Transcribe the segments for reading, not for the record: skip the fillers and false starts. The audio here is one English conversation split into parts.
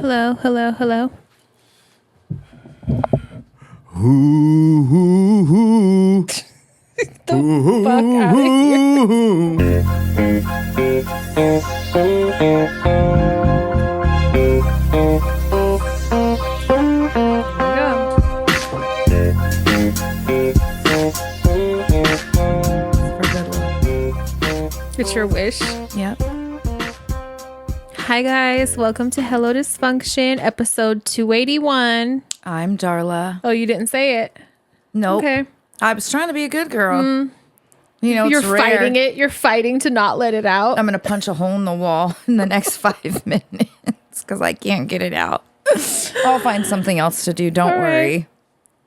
Hello, hello, hello. Ooh. Get the fuck out of here. It's your wish. Yep. Hi guys, welcome to Hello Dysfunction, episode 281. I'm Darla. Oh, you didn't say it? Nope. Okay. I was trying to be a good girl. You know, You're it's rare. fighting it. You're fighting to not let it out. I'm going to punch a hole in the wall in the next 5 minutes because I can't get it out. I'll find something else to do. Don't All worry. right.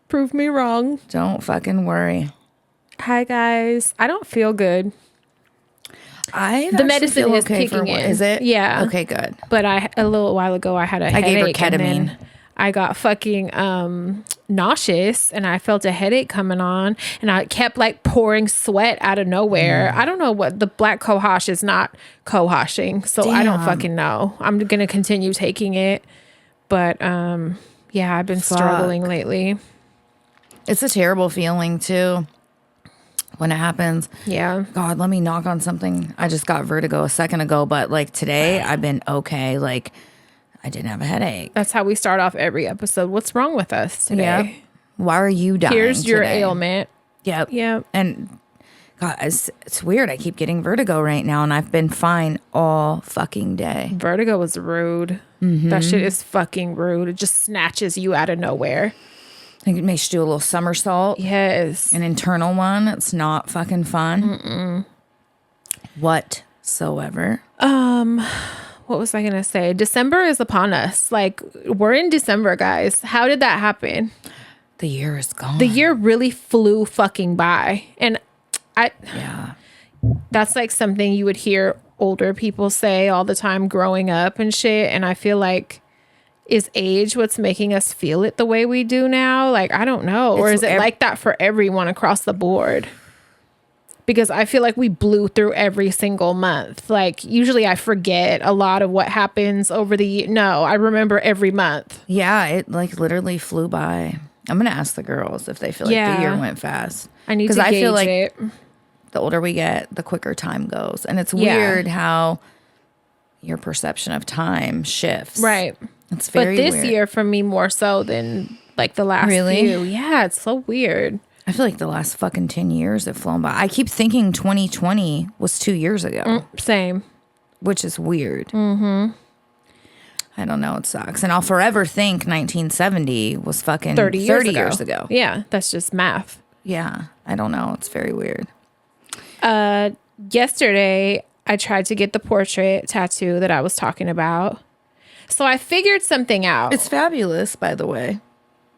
Prove me wrong. Don't fucking worry. Hi guys. I don't feel good. The medicine is kicking in. Is it? Yeah. Okay, good. But a little while ago, I had a headache. I gave her and ketamine. then I got fucking nauseous, and I felt a headache coming on, and I kept like pouring sweat out of nowhere. I don't know what the black cohosh is not cohoshing, so I don't Damn. fucking know. I'm gonna continue taking it, but yeah, I've been struggling lately. It's a terrible feeling too when it happens. Yeah. God, let me knock on something. I just got vertigo a second ago, but like today I've been okay. Like I didn't have a headache. That's how we start off every episode. What's wrong with us today? Yeah. Why are you dying? Here's your today? ailment. Yep. Yep. And God, it's weird. I keep getting vertigo right now, and I've been fine all fucking day. Vertigo is rude. That shit is fucking rude. It just snatches you out of nowhere. I think it makes you do a little somersault. Yes. An internal one. It's not fucking fun. Whatsoever. What was I going to say? December is upon us. Like, we're in December, guys. How did that happen? The year is gone. The year really flew fucking by. And Yeah. that's like something you would hear older people say all the time growing up and shit. And I feel like, is age what's making us feel it the way we do now? Like, I don't know. Or is it like that for everyone across the board? Because I feel like we blew through every single month. Like, usually I forget a lot of what happens over the year. No, I remember every month. Yeah, it like literally flew by. I'm going to ask the girls if they feel like the year went fast. I need to gauge I feel like it. the older we get, the quicker time goes. And it's weird how your perception of time shifts. Right. It's very But this weird. year for me more so than like the last few. Yeah, it's so weird. I feel like the last fucking 10 years have flown by. I keep thinking 2020 was 2 years ago. Same. Which is weird. I don't know. It sucks. And I'll forever think 1970 was fucking 30 years ago. Yeah, that's just math. Yeah. I don't know. It's very weird. Yesterday, I tried to get the portrait tattoo that I was talking about. So I figured something out. It's fabulous, by the way.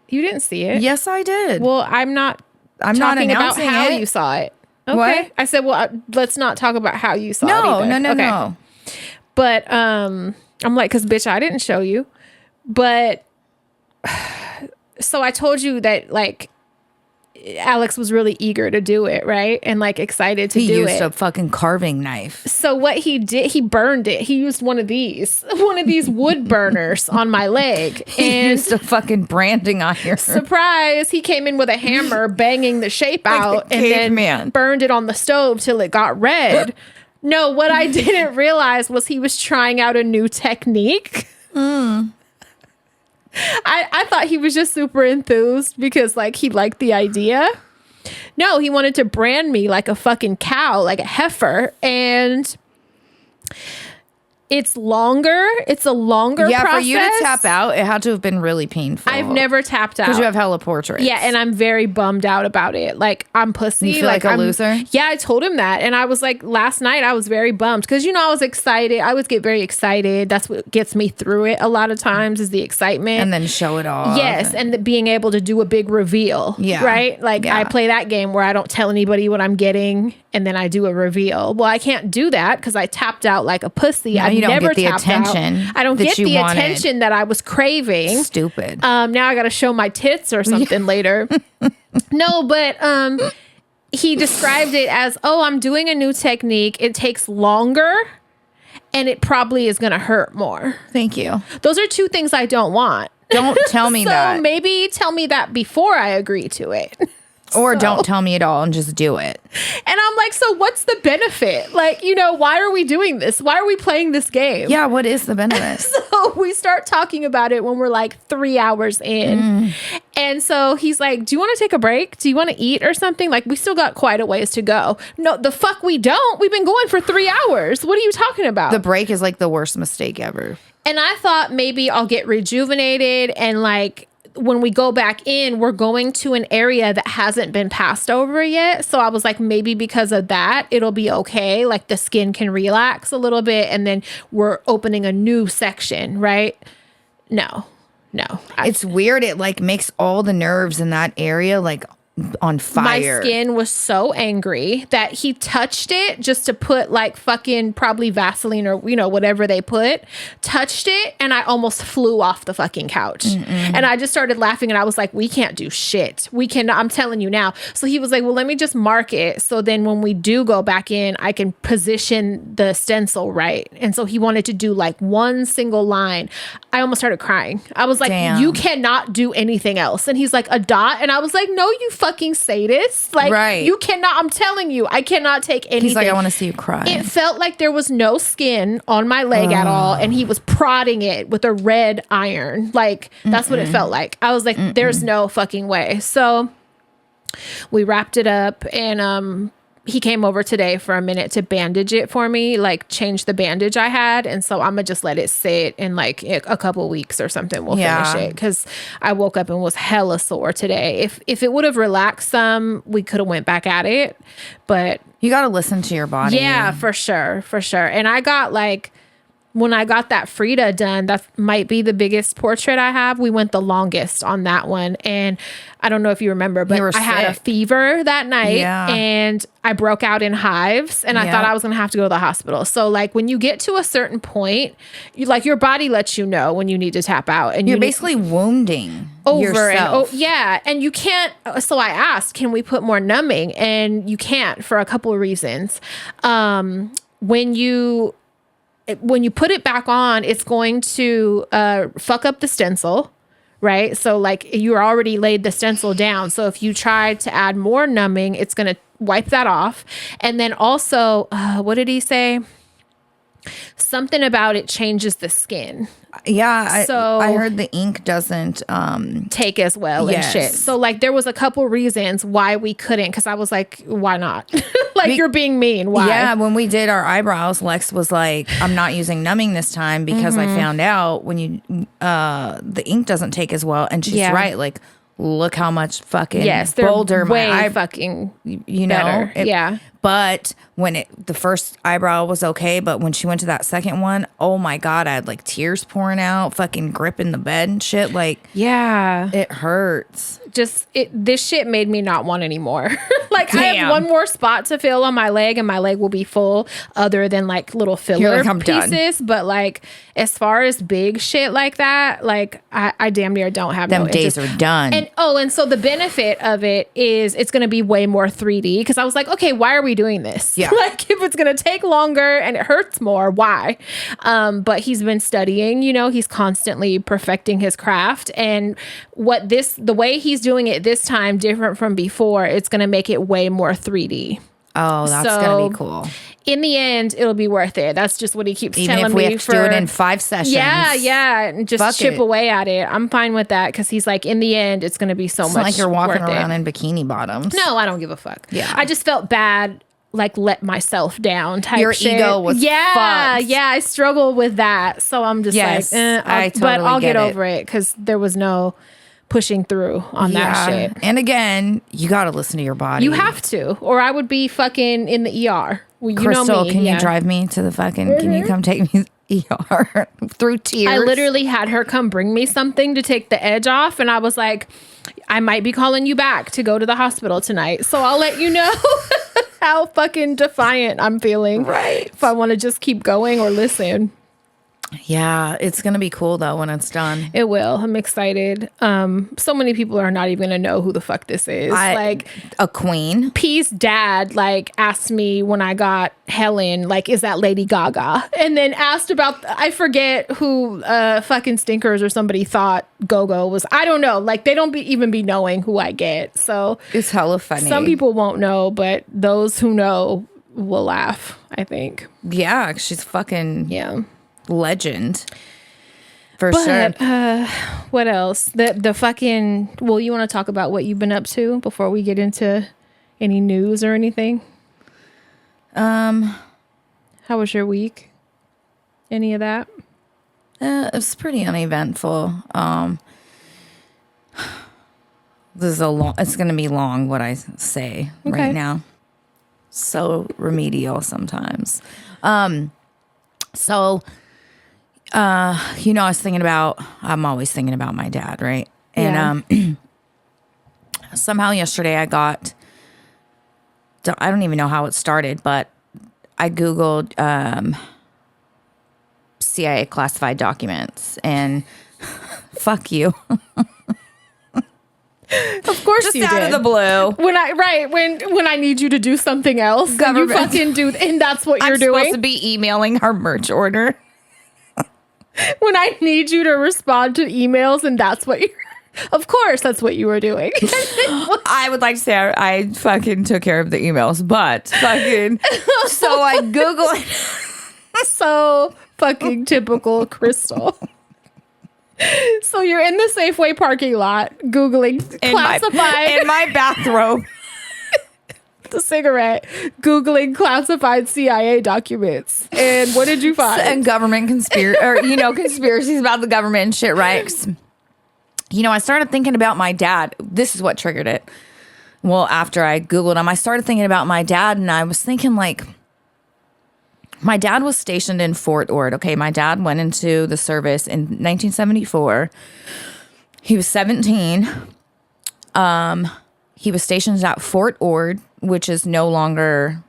You didn't see it? Yes, I did. Well, I'm not I'm talking not about announcing how it. you saw it. Okay. What? I said, well, let's not talk about how you saw it No, either. no. But I'm like, because bitch, I didn't show you. But so I told you that like Alex was really eager to do it, right? And like excited to He do used it. a fucking carving knife. So what he did, he burned it. He used one of these wood burners on my leg. He And used a fucking branding iron. surprise, he came in with a hammer banging the shape Like out the and then caveman. burned it on the stove till it got red. No, what I didn't realize was he was trying out a new technique. I thought he was just super enthused because like he liked the idea. No, he wanted to brand me like a fucking cow, like a heifer, and it's longer. It's a longer process. For you to tap out, it had to have been really painful. I've never tapped out. Because you have hella portraits. Yeah, and I'm very bummed out about it. Like, I'm pussy. You feel like a I'm, loser? Yeah, I told him that. And I was like, last night, I was very bummed. Because, you know, I was excited. I always get very excited. That's what gets me through it a lot of times is the excitement. And then show it off. Yes, and being able to do a big reveal. Yeah. Right? Like, Yeah. I play that game where I don't tell anybody what I'm getting, and then I do a reveal. Well, I can't do that because I tapped out like a pussy. Now I've you don't never get the tapped out. attention I don't that get you the wanted. attention that I was craving. Stupid. Now I got to show my tits or something later. No, but he described it as, oh, I'm doing a new technique. It takes longer and it probably is going to hurt more. Thank you. Those are two things I don't want. Don't tell me that. So maybe tell me that before I agree to it. Or don't tell me at all and just do it. And I'm like, so what's the benefit? Like, why are we doing this? Why are we playing this game? Yeah, what is the benefit? So we start talking about it when we're like 3 hours in. And so he's like, do you want to take a break? Do you want to eat or something? Like, we still got quite a ways to go. No, the fuck we don't. We've been going for 3 hours. What are you talking about? The break is like the worst mistake ever. And I thought maybe I'll get rejuvenated and like, when we go back in, we're going to an area that hasn't been passed over yet. So I was like, maybe because of that, it'll be okay. Like the skin can relax a little bit and then we're opening a new section, right? No. It's weird. It like makes all the nerves in that area like on fire. My skin was so angry that he touched it just to put like fucking probably Vaseline or whatever they put, touched it, and I almost flew off the fucking couch. And I just started laughing and I was like, we can't do shit. We cannot, I'm telling you now. So he was like, well, let me just mark it so then when we do go back in, I can position the stencil right. And so he wanted to do like one single line. I almost started crying. I was like, damn. You cannot do anything else. And he's like, a dot? And I was like, no, you fucking sadist. Like, right. You cannot, I'm telling you, I cannot take anything. He's like, I want to see you cry. It felt like there was no skin on my leg at all. And he was prodding it with a red iron. Like, that's what it felt like. I was like, there's no fucking way. So we wrapped it up and, he came over today for a minute to bandage it for me, like change the bandage I had. And so I'm going to just let it sit in like a couple weeks or something. We'll finish it. Cause I woke up and was hella sore today. If it would have relaxed some, we could have went back at it, but you got to listen to your body. Yeah, for sure. For sure. And I got like, when I got that Frida done, that might be the biggest portrait I have. We went the longest on that one. And I don't know if you remember, but I had a fever that night and I broke out in hives and I thought I was going to have to go to the hospital. So like when you get to a certain point, your body lets you know when you need to tap out. And you're basically wounding over yourself. And you can't. So I asked, can we put more numbing? And you can't for a couple of reasons. When you put it back on, it's going to fuck up the stencil, right? So like you already laid the stencil down. So if you try to add more numbing, it's going to wipe that off. And then also, what did he say? Something about it changes the skin. Yeah, so I heard the ink doesn't take as well and shit. So like there was a couple reasons why we couldn't, because I was like, why not? You're being mean. Why? Yeah, when we did our eyebrows, Lex was like, I'm not using numbing this time because I found out when you the ink doesn't take as well. And she's right, like look how much fucking bolder my fucking better. But when the first eyebrow was okay, but when she went to that second one, oh my God, I had like tears pouring out, fucking gripping the bed and shit. Like, it hurts. This shit made me not want anymore. Like, damn. I have one more spot to fill on my leg and my leg will be full other than like little filler pieces. Done. But like, as far as big shit like that, like I damn near don't have them days are done. And so the benefit of it is it's going to be way more 3D. Cause I was like, okay, why are we doing this? Yeah. Like if it's going to take longer and it hurts more, why? But he's been studying, he's constantly perfecting his craft. And the way he's doing it this time, different from before, it's going to make it way more 3D. Oh, that's going to be cool. In the end, it'll be worth it. That's just what he keeps telling me. Even if we have to do it in 5 sessions. Yeah. And just chip away at it. I'm fine with that because he's like, in the end, it's going to be so much. It's like you're walking around in bikini bottoms. No, I don't give a fuck. Yeah. I just felt bad, like let myself down type Your shit. ego was fucked. Yeah, I struggle with that. So I'm just but I'll get over it because there was no pushing through on that shit. And again, you got to listen to your body. You have to, or I would be fucking in the ER. Well, Crystal, can you drive me to the fucking, can you come take me to the ER through tears? I literally had her come bring me something to take the edge off. And I was like, I might be calling you back to go to the hospital tonight. So I'll let you know how fucking defiant I'm feeling. Right. If I want to just keep going or listen. Yeah, it's going to be cool, though, when it's done. It will. I'm excited. So many people are not even going to know who the fuck this is. Like, a queen. P's dad, like, asked me when I got Helen, like, is that Lady Gaga? And then asked about, I forget who fucking Stinkers or somebody thought Go-Go was. I don't know. Like, they don't even be knowing who I get. So it's hella funny. Some people won't know, but those who know will laugh, I think. Yeah, she's fucking... Yeah. Legend for sure. What else? The fucking, well, you want to talk about what you've been up to before we get into any news or anything? How was your week? Any of that? It was pretty uneventful. This is it's gonna be long what I say right now. So remedial sometimes. I'm always thinking about my dad, right? And somehow yesterday I don't even know how it started, but I Googled CIA classified documents and fuck you. Of course just you out did. Of the blue. When I need you to do something else, government. You fucking do, and that's what you're doing. I'm supposed to be emailing our merch order. When I need you to respond to emails, and that's what you're... Of course, that's what you were doing. I would like to say I fucking took care of the emails, but fucking... So I Googled... So fucking typical Crystal. So you're in the Safeway parking lot, Googling classified... In my bathrobe. The cigarette, Googling classified CIA documents. And what did you find? And government conspiracies about the government and shit, right? I started thinking about my dad. This is what triggered it. Well, after I Googled him, I started thinking about my dad, and I was thinking, like, my dad was stationed in Fort Ord. Okay, my dad went into the service in 1974. He was 17. He was stationed at Fort Ord, which is no longer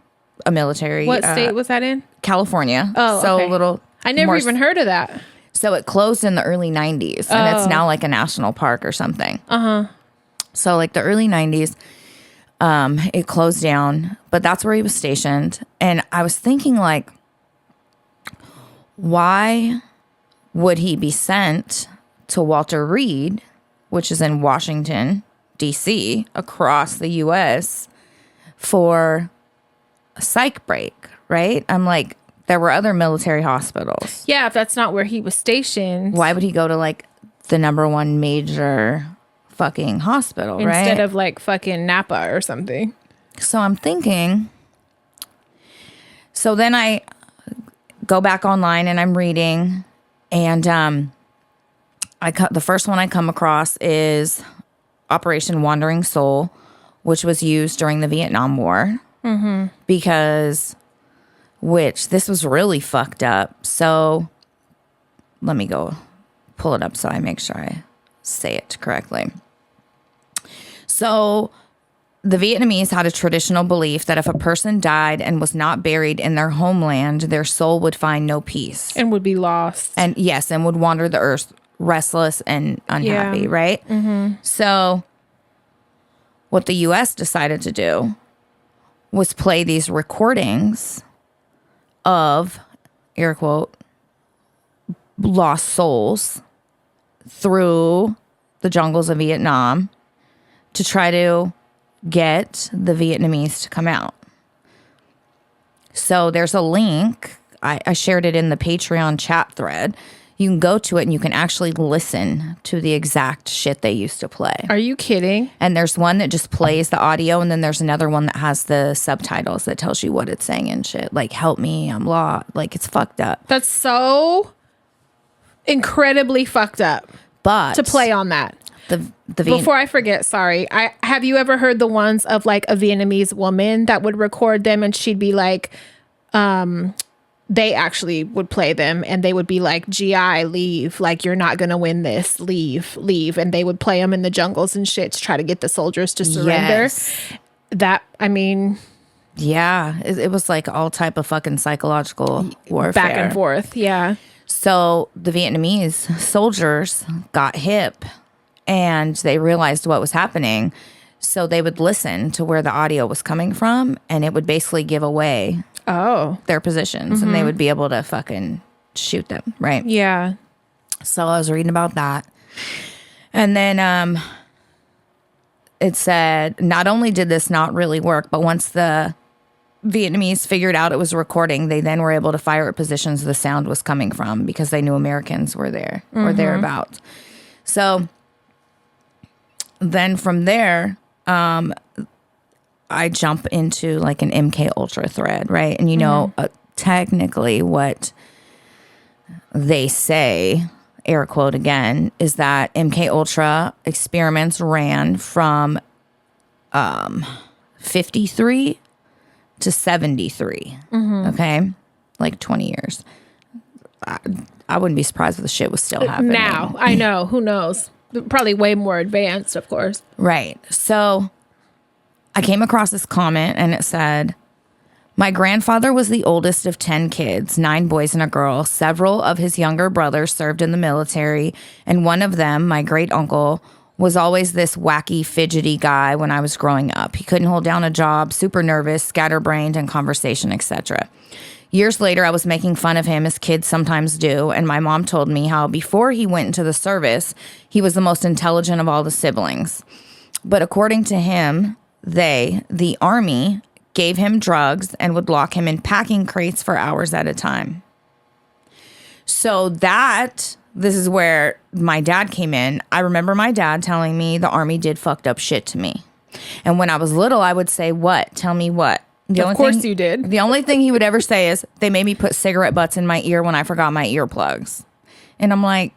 a military. What state was that in? California. Oh, so okay. A little. I never even heard of that. So it closed in the early 90s, and it's now like a national park or something. So like the early 90s, it closed down, but that's where he was stationed. And I was thinking, like, why would he be sent to Walter Reed, which is in Washington, D.C., across the U.S., for a psych break, right? I'm like, there were other military hospitals. Yeah, if that's not where he was stationed. Why would he go to, like, the number one major fucking hospital, right? Instead of, like, fucking Napa or something. So I'm thinking... So then I go back online and I'm reading, and the first one I come across is Operation Wandering Soul, which was used during the Vietnam War. Because, this was really fucked up. So let me go pull it up so I make sure I say it correctly. So the Vietnamese had a traditional belief that if a person died and was not buried in their homeland, their soul would find no peace. And would be lost. And yes, and would wander the earth restless and unhappy, right? So what the U.S. decided to do was play these recordings of, air quote, lost souls through the jungles of Vietnam to try to get the Vietnamese to come out. So there's a link. I shared it in the Patreon chat thread. You can go to it and you can actually listen to the exact shit they used to play. Are you kidding? And there's one that just plays the audio, and then there's another one that has the subtitles that tells you what it's saying and shit. Like, help me, I'm lost. Like, it's fucked up. That's so incredibly fucked up. But to play on that. Before I forget, sorry. Have you ever heard the ones of, like, a Vietnamese woman that would record them, and she'd be like, they actually would play them, and they would be like, GI, leave. Like, you're not going to win this. Leave. And they would play them in the jungles and shit to try to get the soldiers to surrender. Yes. That, I mean... Yeah. It was like all type of fucking psychological warfare. Back and forth. Yeah. So the Vietnamese soldiers got hip and they realized what was happening. So they would listen to where the audio was coming from, and it would basically give away their positions, and they would be able to fucking shoot them, right? Yeah. So I was reading about that. And then it said not only did this not really work, but once the Vietnamese figured out it was recording, they then were able to fire at positions the sound was coming from because they knew Americans were there or thereabouts. So then from there, I jump into like an MK Ultra thread, right? And you know, technically what they say, air quote again, is that MK Ultra experiments ran from 53 to 73. Okay, like 20 years. I wouldn't be surprised if the shit was still happening now. I know, who knows? Probably way more advanced, of course. Right. So I came across this comment and it said, my grandfather was the oldest of 10 kids, 9 boys and a girl. Several of his younger brothers served in the military, and one of them, my great uncle, was always this wacky, fidgety guy when I was growing up. He couldn't hold down a job, super nervous, scatterbrained in conversation, etc. Years later, I was making fun of him, as kids sometimes do, and my mom told me how before he went into the service, he was the most intelligent of all the siblings. But according to him, the Army, gave him drugs and would lock him in packing crates for hours at a time. So this is where my dad came in. I remember my dad telling me the Army did fucked up shit to me. And when I was little, I would say, what? Tell me what? Of course you did. The only thing he would ever say is, they made me put cigarette butts in my ear when I forgot my earplugs. And I'm like,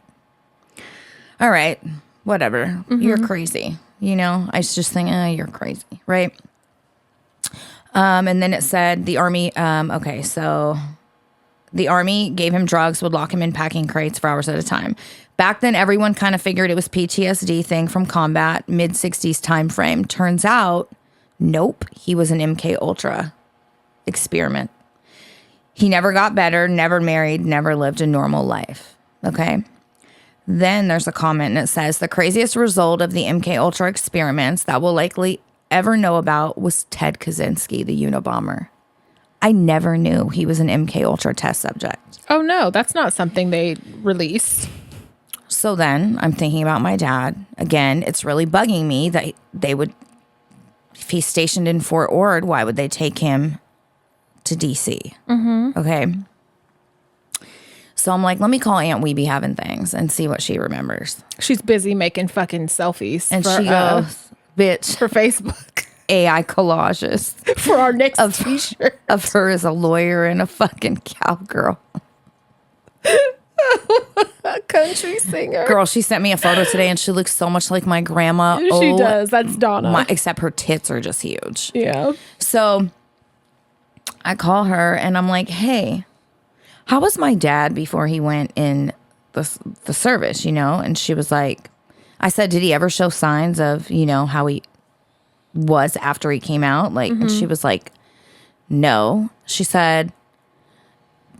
all right, whatever. You're crazy. You know, I was just thinking, you're crazy, right? And then it said the Army, so the Army gave him drugs, would lock him in packing crates for hours at a time. Back then, everyone kind of figured it was PTSD thing from combat, mid-60s time frame. Turns out, nope, he was an MK Ultra experiment. He never got better, never married, never lived a normal life. Okay. Then there's a comment and it says, the craziest result of the MK Ultra experiments that we'll likely ever know about was Ted Kaczynski, the Unabomber. I never knew he was an MK Ultra test subject. Oh no, that's not something they released. So then I'm thinking about my dad. Again, it's really bugging me that they would, if he's stationed in Fort Ord, why would they take him to DC? Okay. So I'm like, let me call Aunt Weeby having things and see what she remembers. She's busy making fucking selfies. And she goes, bitch. For Facebook. AI collages. For our next t-shirt. Of her as a lawyer and a fucking cowgirl. A country singer. Girl, she sent me a photo today and she looks so much like my grandma. She does. That's Donna. Except her tits are just huge. Yeah. So I call her and I'm like, hey, how was my dad before he went in the service, you know? And she was like, I said, did he ever show signs of, you know, how he was after he came out? Like, and she was like, no. She said,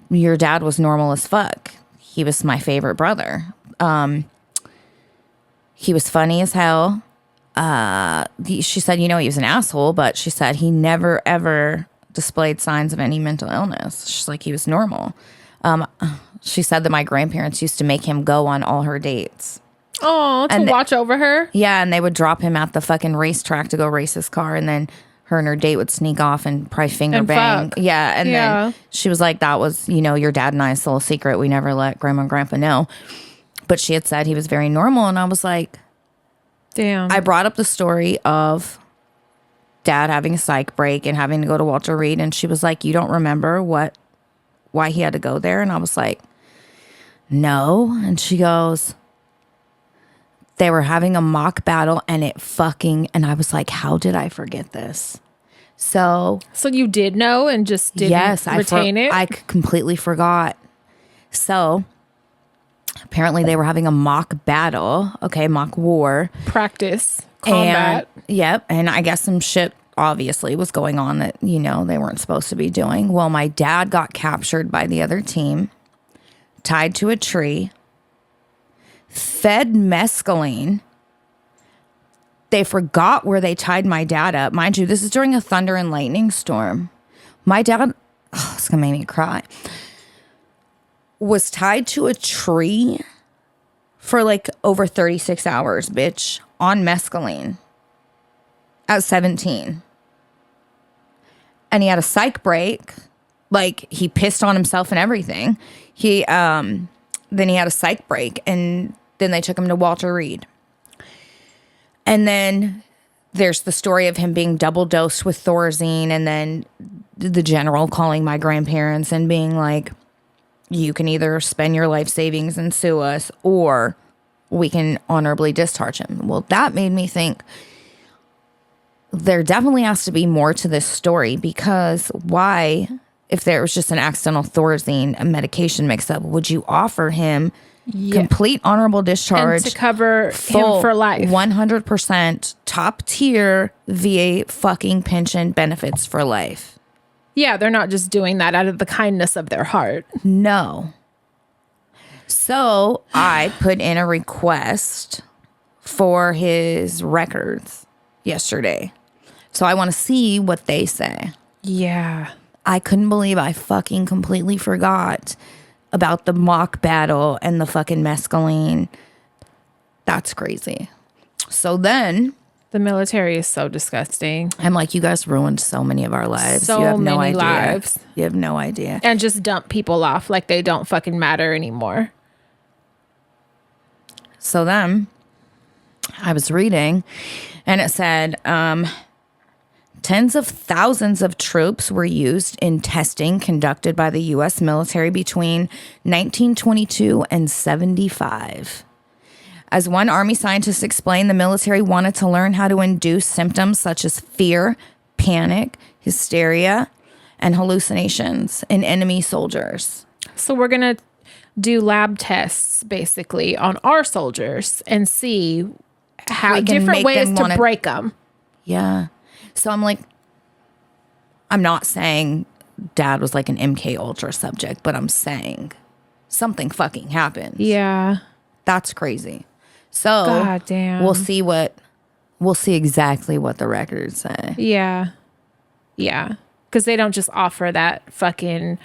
your dad was normal as fuck. He was my favorite brother. He was funny as hell. She said, you know, he was an asshole, but she said he never, ever displayed signs of any mental illness. She's like, he was normal. She said that my grandparents used to make him go on all her dates. Oh, to watch over her? Yeah, and they would drop him at the fucking racetrack to go race his car, and then her and her date would sneak off and probably finger and bang. Fuck. Yeah, and then she was like, that was, you know, your dad and I's little secret. We never let grandma and grandpa know. But she had said he was very normal, and I was like, damn. I brought up the story of dad having a psych break and having to go to Walter Reed, and she was like, you don't remember why he had to go there? And I was like, no. And she goes, they were having a mock battle and and I was like, how did I forget this? So you did know and just didn't retain it? I completely forgot. So apparently they were having a mock battle. Okay, mock war. Practice. Combat. Yep. And I guess some shit obviously was going on that, you know, they weren't supposed to be doing. Well, my dad got captured by the other team, tied to a tree, fed mescaline. They forgot where they tied my dad up. Mind you, this is during a thunder and lightning storm. My dad, it's going to make me cry, was tied to a tree for like over 36 hours, bitch, on mescaline at 17. And he had a psych break. Like, he pissed on himself and everything. Then he had a psych break, and then they took him to Walter Reed. And then there's the story of him being double dosed with Thorazine, and then the general calling my grandparents and being like, you can either spend your life savings and sue us, or we can honorably discharge him. Well, that made me think there definitely has to be more to this story, because why, if there was just an accidental Thorazine, a medication mix-up, would you offer him complete honorable discharge and to cover him for life, 100% top tier VA fucking pension benefits for life? Yeah, they're not just doing that out of the kindness of their heart. No. So I put in a request for his records yesterday. So I want to see what they say. Yeah. I couldn't believe I fucking completely forgot about the mock battle and the fucking mescaline. That's crazy. So then the military is so disgusting. I'm like, you guys ruined so many of our lives. So you have no many idea. lives. You have no idea. And just dump people off like they don't fucking matter anymore. So then I was reading, and it said, tens of thousands of troops were used in testing conducted by the U.S. military between 1922 and 75. As one Army scientist explained, the military wanted to learn how to induce symptoms such as fear, panic, hysteria, and hallucinations in enemy soldiers. So we're going to do lab tests, basically, on our soldiers and see how different ways to break them. Yeah. So I'm like, I'm not saying Dad was like an MK Ultra subject, but I'm saying something fucking happened. Yeah. That's crazy. So God damn. we'll see exactly what the records say. Yeah. Yeah. Because they don't just offer that fucking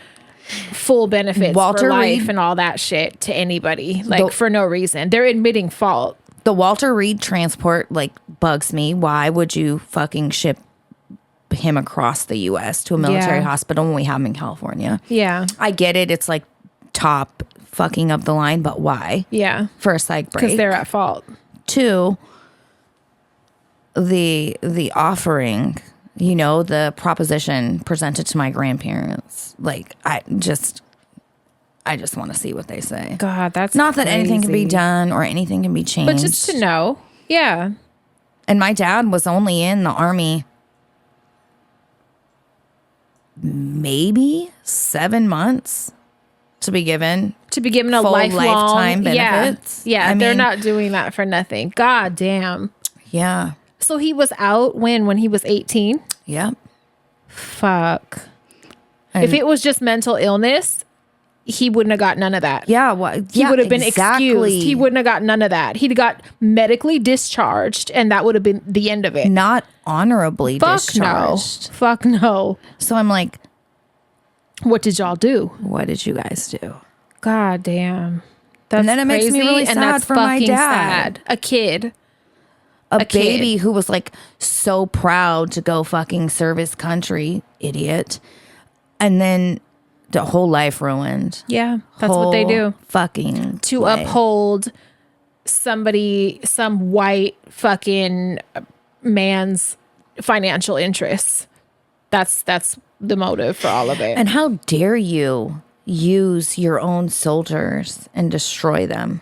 full benefits for life Reed, and all that shit to anybody, like for no reason. They're admitting fault. The Walter Reed transport like bugs me. Why would you fucking ship him across the U.S. to a military hospital when we have him in California? Yeah. I get it. It's like top fucking up the line, but why? Yeah. For a psych break. Because they're at fault. 2, the offering, you know, the proposition presented to my grandparents. Like, I just want to see what they say. God, that's not crazy. That anything can be done or anything can be changed. But just to know. Yeah. And my dad was only in the Army maybe 7 months to be given a lifetime benefits. Yeah, they're not doing that for nothing. God damn. Yeah. So he was out when he was 18? Yep. Fuck. And if it was just mental illness, he wouldn't have got none of that. Yeah, well, he would have been excused. He wouldn't have got none of that. He'd got medically discharged, and that would have been the end of it. Not honorably discharged. No. Fuck no. So I'm like, what did y'all do? What did you guys do? God damn. That's and then it makes me really sad for my dad. Sad. A kid. A baby who was like so proud to go fucking serve his country, idiot. And then the whole life ruined. Yeah, that's what they do. Fucking to uphold some white fucking man's financial interests. That's the motive for all of it. And how dare you use your own soldiers and destroy them?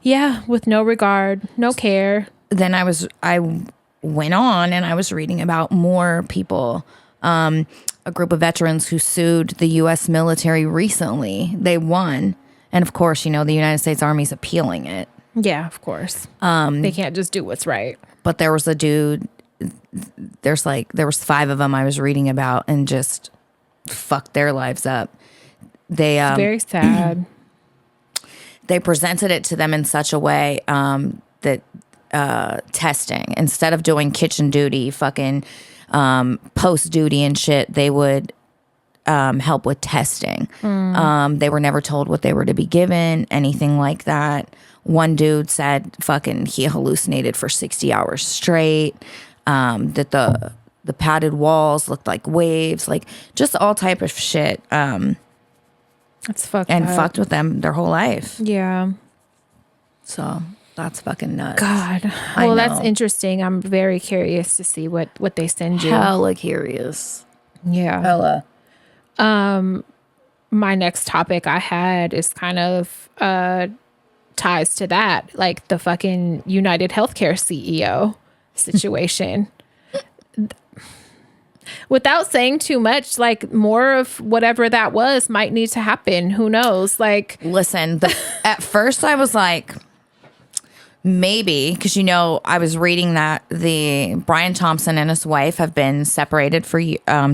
Yeah, with no regard, no care. Then I went on and I was reading about more people, a group of veterans who sued the U.S. military recently. They won. And of course, you know, the United States Army's appealing it. Yeah, of course. They can't just do what's right. But there was a dude, there was 5 of them I was reading about and just fucked their lives up. It's very sad. They presented it to them in such a way that testing, instead of doing kitchen duty, fucking post duty and shit, they would help with testing. They were never told what they were to be given, anything like that. One dude said fucking he hallucinated for 60 hours straight, that the padded walls looked like waves, like just all type of shit. That's fucked and up. Fucked with them their whole life. Yeah. So that's fucking nuts. God. Well, that's interesting. I'm very curious to see what they send you. Hella curious. Yeah. Hella. My next topic I had is kind of ties to that, like the fucking United Healthcare CEO situation. Without saying too much, like more of whatever that was might need to happen. Who knows? Like, listen, at first I was like, maybe, because I was reading that the Brian Thompson and his wife have been separated for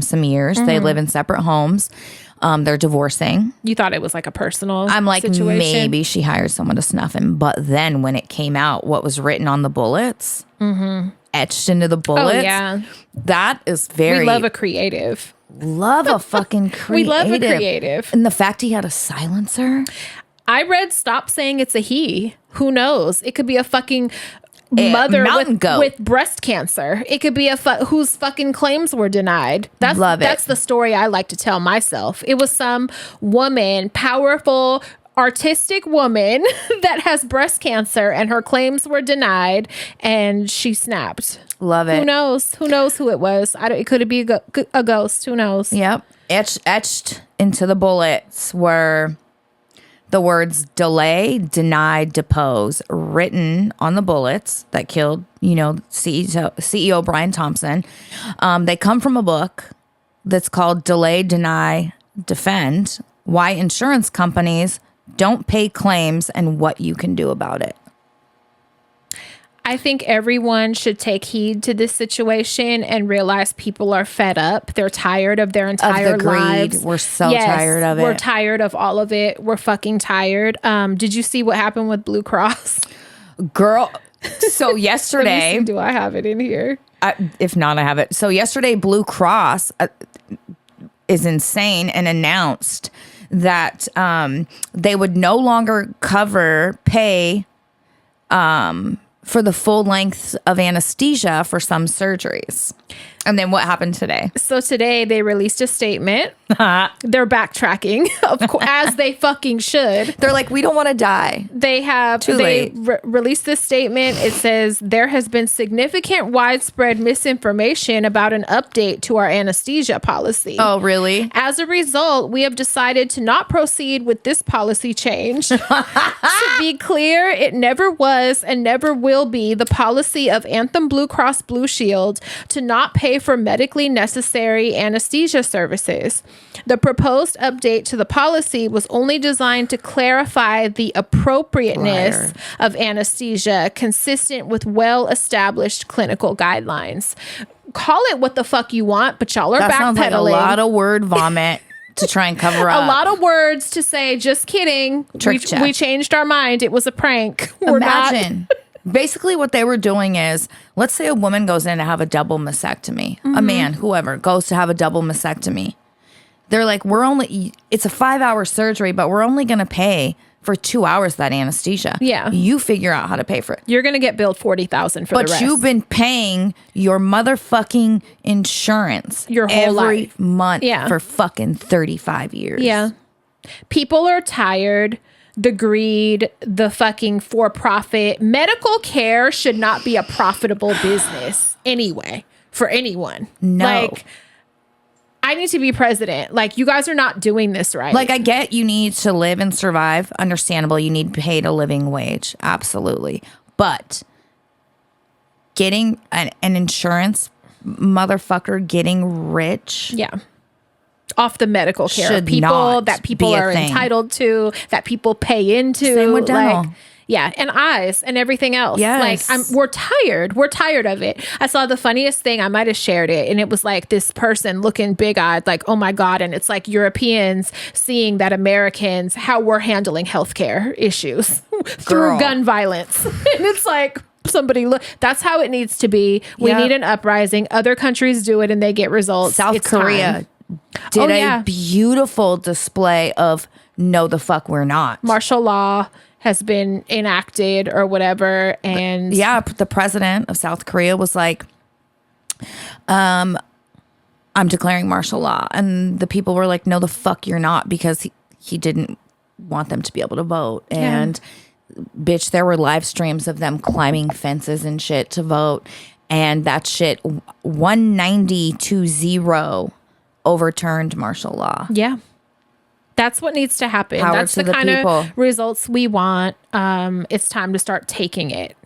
some years. They live in separate homes. They're divorcing. You thought it was like a personal I'm like, situation? Maybe she hired someone to snuff him. But then when it came out, what was written on the bullets, etched into the bullets. Oh, yeah. That is very... We love a creative. Love a fucking creative. We love a creative. And the fact he had a silencer. I read stop saying it's a he. Who knows? It could be a fucking mother with breast cancer. It could be whose fucking claims were denied. That's the story I like to tell myself. It was some woman, powerful, artistic woman that has breast cancer and her claims were denied and she snapped. Love it. Who knows? Who knows who it was? It could be a ghost. Who knows? Yep. Etched into the bullets were the words delay, deny, depose, written on the bullets that killed, CEO Brian Thompson. They come from a book that's called Delay, Deny, Defend: Why Insurance Companies Don't Pay Claims and What You Can Do About It. I think everyone should take heed to this situation and realize people are fed up. They're tired of their entire lives. We're so tired of it. We're tired of all of it. We're fucking tired. Did you see what happened with Blue Cross? Girl, so yesterday... do I have it in here? If not, I have it. So yesterday, Blue Cross is insane and announced that they would no longer pay for the full length of anesthesia for some surgeries. And then what happened today? So today they released a statement. They're backtracking, of course, as they fucking should. They're like, we don't want to die. They released this statement. It says there has been significant widespread misinformation about an update to our anesthesia policy. Oh, really? As a result, we have decided to not proceed with this policy change. To be clear, it never was and never will be the policy of Anthem Blue Cross Blue Shield to not pay for medically necessary anesthesia services. The proposed update to the policy was only designed to clarify the appropriateness of anesthesia consistent with well-established clinical guidelines. Call it what the fuck you want, but y'all are backpedaling. That sounds like a lot of word vomit to try and cover up. A lot of words to say, just kidding. We changed our mind. It was a prank. Imagine. Basically, what they were doing is, let's say a woman goes in to have a double mastectomy. A man, whoever, goes to have a double mastectomy. They're like, it's a 5-hour surgery, but we're only going to pay for 2 hours of that anesthesia. Yeah. You figure out how to pay for it. You're going to get billed $40,000 for the rest. But you've been paying your motherfucking insurance your whole life. Month for fucking 35 years. Yeah. People are tired. The greed, the fucking for-profit. Medical care should not be a profitable business anyway for anyone. No. Like, I need to be president. Like, you guys are not doing this right. Like, I get you need to live and survive. Understandable. You need paid a living wage. Absolutely. But getting an insurance motherfucker getting rich. Yeah. Off the medical care of people that people are entitled to, that people pay into. Same with dental. Yeah, and eyes and everything else. Yes. Like we're tired. We're tired of it. I saw the funniest thing. I might have shared it, and it was like this person looking big-eyed, like, oh my God. And it's like Europeans seeing that Americans, how we're handling healthcare issues through gun violence. And it's like, somebody look, that's how it needs to be. We need an uprising. Other countries do it and they get results. South Korea did a beautiful display of no, the fuck we're not. Martial law has been enacted or whatever. And the president of South Korea was like, I'm declaring martial law. And the people were like, no, the fuck you're not, because he didn't want them to be able to vote. And bitch, there were live streams of them climbing fences and shit to vote. And that shit, 190-0 overturned martial law. Yeah. That's what needs to happen. Power That's to the kind people. of results we want. It's time to start taking it.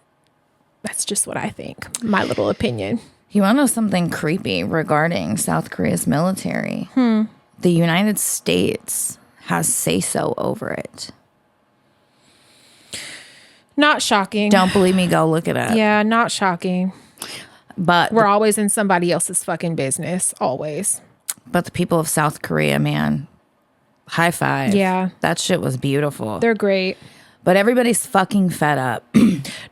That's just what I think. My little opinion. You want to know something creepy regarding South Korea's military? The United States has say-so over it. Not shocking. Don't believe me? Go look it up. Yeah, not shocking. But we're always in somebody else's fucking business. Always. But the people of South Korea, man, high five. Yeah. That shit was beautiful. They're great. But everybody's fucking fed up.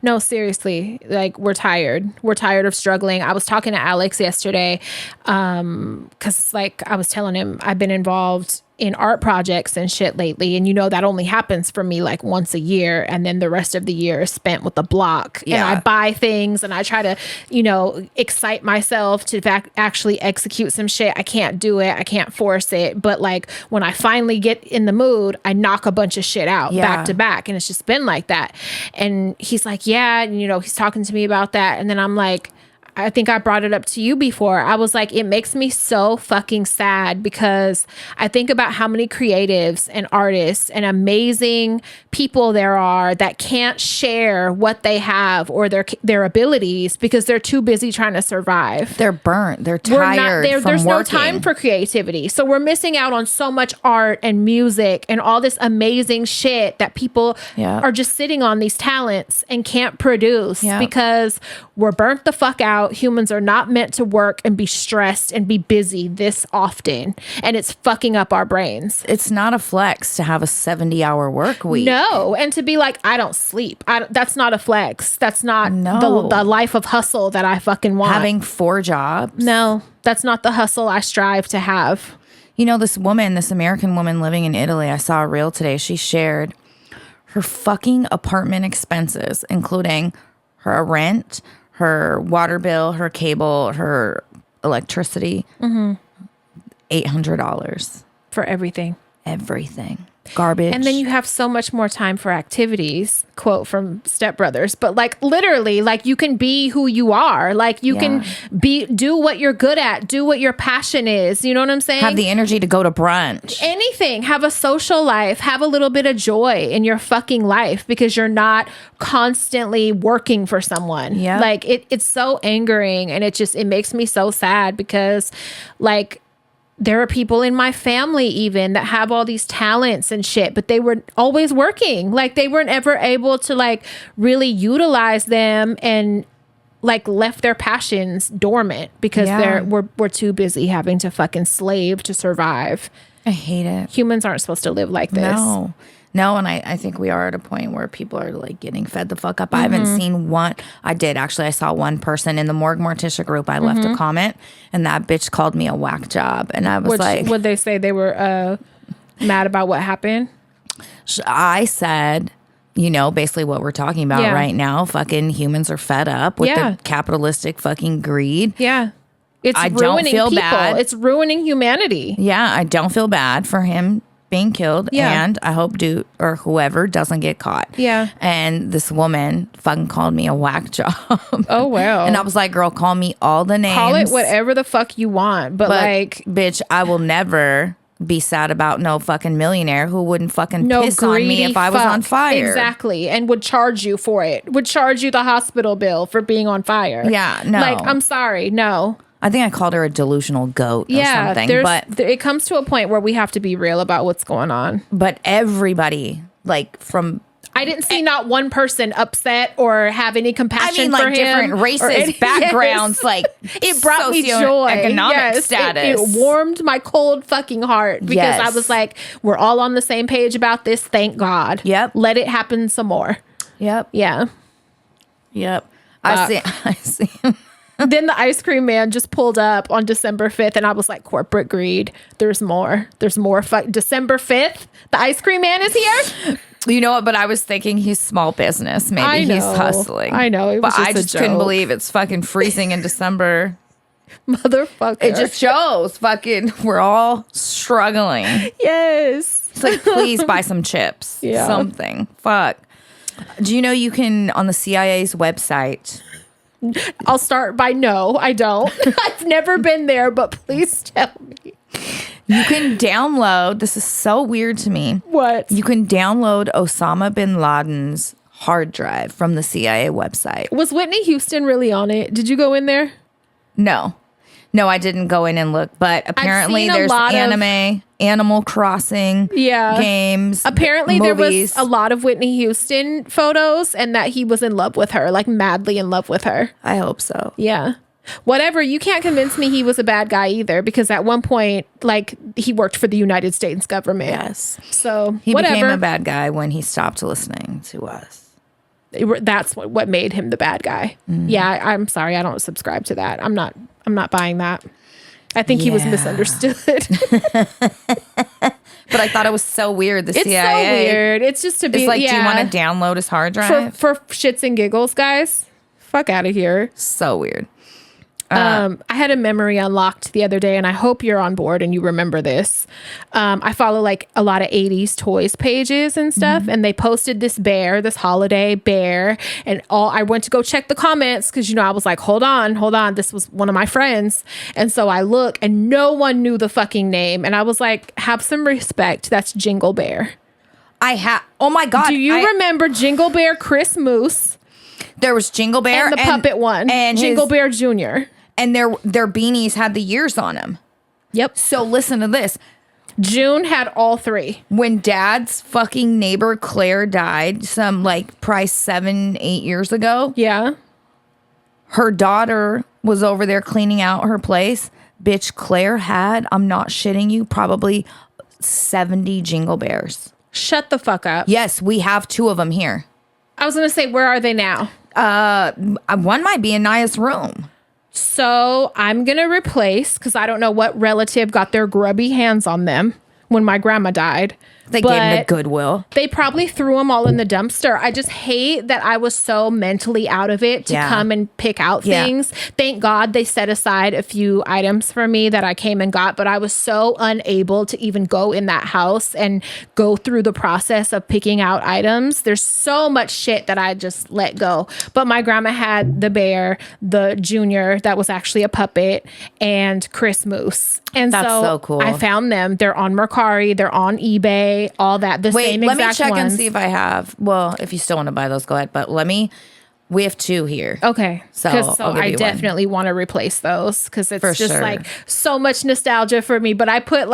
No, seriously. Like, we're tired. We're tired of struggling. I was talking to Alex yesterday because, like, I was telling him I've been involved in art projects and shit lately. And, you know, that only happens for me like once a year. And then the rest of the year is spent with the block. Yeah. And I buy things and I try to, you know, excite myself to actually execute some shit. I can't do it. I can't force it. But like when I finally get in the mood, I knock a bunch of shit out back to back. And it's just been like that. And he's like, yeah. And, you know, he's talking to me about that. And then I'm like, I think I brought it up to you before. I was like, it makes me so fucking sad because I think about how many creatives and artists and amazing people there are that can't share what they have or their abilities because they're too busy trying to survive. They're burnt. They're tired. There's no time for creativity. So we're missing out on so much art and music and all this amazing shit that people are just sitting on these talents and can't produce because we're burnt the fuck out. Humans are not meant to work and be stressed and be busy this often. And it's fucking up our brains. It's not a flex to have a 70-hour work week. No. And to be like, I don't sleep. That's not a flex. That's not the life of hustle that I fucking want. Having 4 jobs. No, that's not the hustle I strive to have. You know, this American woman living in Italy, I saw a reel today. She shared her fucking apartment expenses, including her rent, her water bill, her cable, her electricity, $800 for everything. Everything. Garbage. And then you have so much more time for activities, quote from Step Brothers. But like literally, like you can be who you are. Like you can do what you're good at, do what your passion is. You know what I'm saying? Have the energy to go to brunch. Anything. Have a social life. Have a little bit of joy in your fucking life because you're not constantly working for someone. Yeah. Like it's so angering and it makes me so sad because like there are people in my family even that have all these talents and shit, but they were always working. Like they weren't ever able to like really utilize them and like left their passions dormant because we're too busy having to fucking slave to survive. I hate it. Humans aren't supposed to live like this. No, and I think we are at a point where people are like getting fed the fuck up. I haven't seen one. I saw one person in the Morgue Morticia group. I left a comment and that bitch called me a whack job. And I was like, would they say they were mad about what happened? I said, you know, basically what we're talking about right now. Fucking humans are fed up with the capitalistic fucking greed. Yeah. It's ruining people. Bad. It's ruining humanity. Yeah, I don't feel bad for him being killed, and I hope whoever doesn't get caught. Yeah. And this woman fucking called me a whack job. Oh wow. And I was like, girl, call me all the names. Call it whatever the fuck you want, but like, bitch, I will never be sad about no fucking millionaire who wouldn't fucking piss on me if I was on fire. Exactly. And would charge you for it. Would charge you the hospital bill for being on fire. Yeah, no. Like, I'm sorry, no. I think I called her a delusional goat or something. But it comes to a point where we have to be real about what's going on. But everybody, like I didn't see not one person upset or have any compassion for him. Different races, backgrounds, like it brought me joy. Economic status. It warmed my cold fucking heart because I was like, we're all on the same page about this. Thank God. Yep. Let it happen some more. Yep. Yeah. Yep. I see. Then the ice cream man just pulled up on December 5th and I was like, corporate greed. There's more. December 5th, the ice cream man is here. You know what? But I was thinking he's small business. Maybe he's hustling. I know. But I just couldn't believe it's fucking freezing in December. Motherfucker. It just shows fucking we're all struggling. Yes. It's like, please buy some chips. Yeah. Something. Fuck. Do you know you can, on the CIA's website... I'll start by no, I don't. I've never been there, but please tell me. You can download, this is so weird to me. What? You can download Osama bin Laden's hard drive from the CIA website. Was Whitney Houston really on it? Did you go in there? No, I didn't go in and look, but apparently there's anime, Animal Crossing games. Apparently there was a lot of Whitney Houston photos and that he was in love with her, like madly in love with her. I hope so. Yeah. Whatever. You can't convince me he was a bad guy either, because at one point, like, he worked for the United States government. Yes. So he became a bad guy when he stopped listening to us. That's what made him the bad guy. Yeah, I'm sorry. I don't subscribe to that. I'm not buying that. I think he was misunderstood. But I thought it was so weird. It's CIA. So weird. It's just to be. It's like, do you want to download his hard drive for shits and giggles, guys? Fuck out of here. So weird. I had a memory unlocked the other day, and I hope you're on board and you remember this. I follow like a lot of 80s toys pages and stuff, and they posted this holiday bear, and I went to go check the comments because, I was like, hold on. This was one of my friends. And so I look, and no one knew the fucking name. And I was like, have some respect. That's Jingle Bear. Oh my God. Do you remember Jingle Bear Chris Moose? There was Jingle Bear. And the puppet one. And Jingle Bear Jr. And their beanies had the years on them. Yep. So listen to this. June had all three. When Dad's fucking neighbor Claire died, probably 7-8 years ago. Yeah. Her daughter was over there cleaning out her place. Bitch, Claire had, I'm not shitting you, probably 70 Jingle Bears. Shut the fuck up. Yes, we have 2 of them here. I was going to say, where are they now? One might be in Naya's room. So I'm going to replace, because I don't know what relative got their grubby hands on them when my grandma died. They gave them to Goodwill. They probably threw them all in the dumpster. I just hate that I was so mentally out of it to come and pick out things. Thank God they set aside a few items for me that I came and got, but I was so unable to even go in that house and go through the process of picking out items. There's so much shit that I just let go. But my grandma had the bear, the junior that was actually a puppet, and Chris Moose. And that's so cool. I found them. They're on Mercari. They're on eBay. All that. Same exact let me check ones. and see if I have. Well, if you still want to buy those, go ahead. But we have 2 here. Okay. So I definitely want to replace those because it's just like so much nostalgia for me. But I put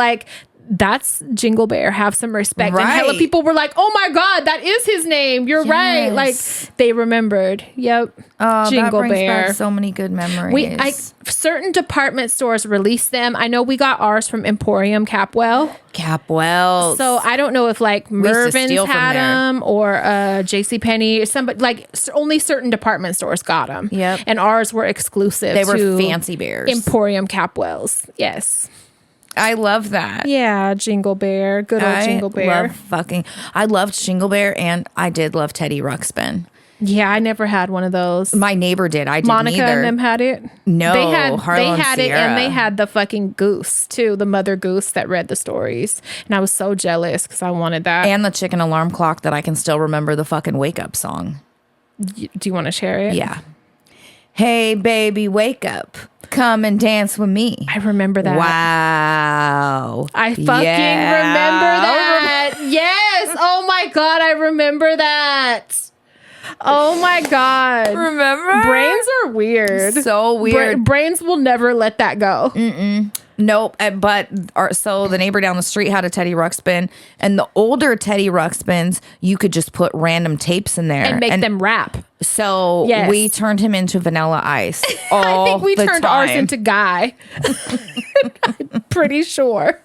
that's Jingle Bear. Have some respect. Right. And hella people were like, oh my God, that is his name. You're right. Like they remembered. Yep. Oh, Jingle that brings Bear. back so many good memories. Certain department stores release them. I know we got ours from Emporium Capwell. So I don't know if Mervin's had them or JCPenney or somebody, only certain department stores got them. Yep. And ours were exclusive. They were fancy bears. Emporium Capwells. Yes. I love that. Yeah, Jingle Bear. Good old Jingle Bear. I loved Jingle Bear, and I did love Teddy Ruxpin. Yeah, I never had one of those. My neighbor did. I didn't Monica either. and them had it. No, they had Sierra. it, and they had the fucking goose too, the mother goose that read the stories, and I was so jealous because I wanted that. And the chicken alarm clock that I can still remember the fucking wake up song. Do you want to share it? Yeah. Hey baby, wake up. Come and dance with me. I remember that. Wow. I fucking remember that. Yes. Oh my God, I remember that. Oh my God. Remember? Brains are weird. So weird. Brains will never let that go. No, Nope. So the neighbor down the street had a Teddy Ruxpin, and the older Teddy Ruxpins, you could just put random tapes in there and make them rap. So we turned him into Vanilla Ice. I think we turned ours into Guy. I'm pretty sure.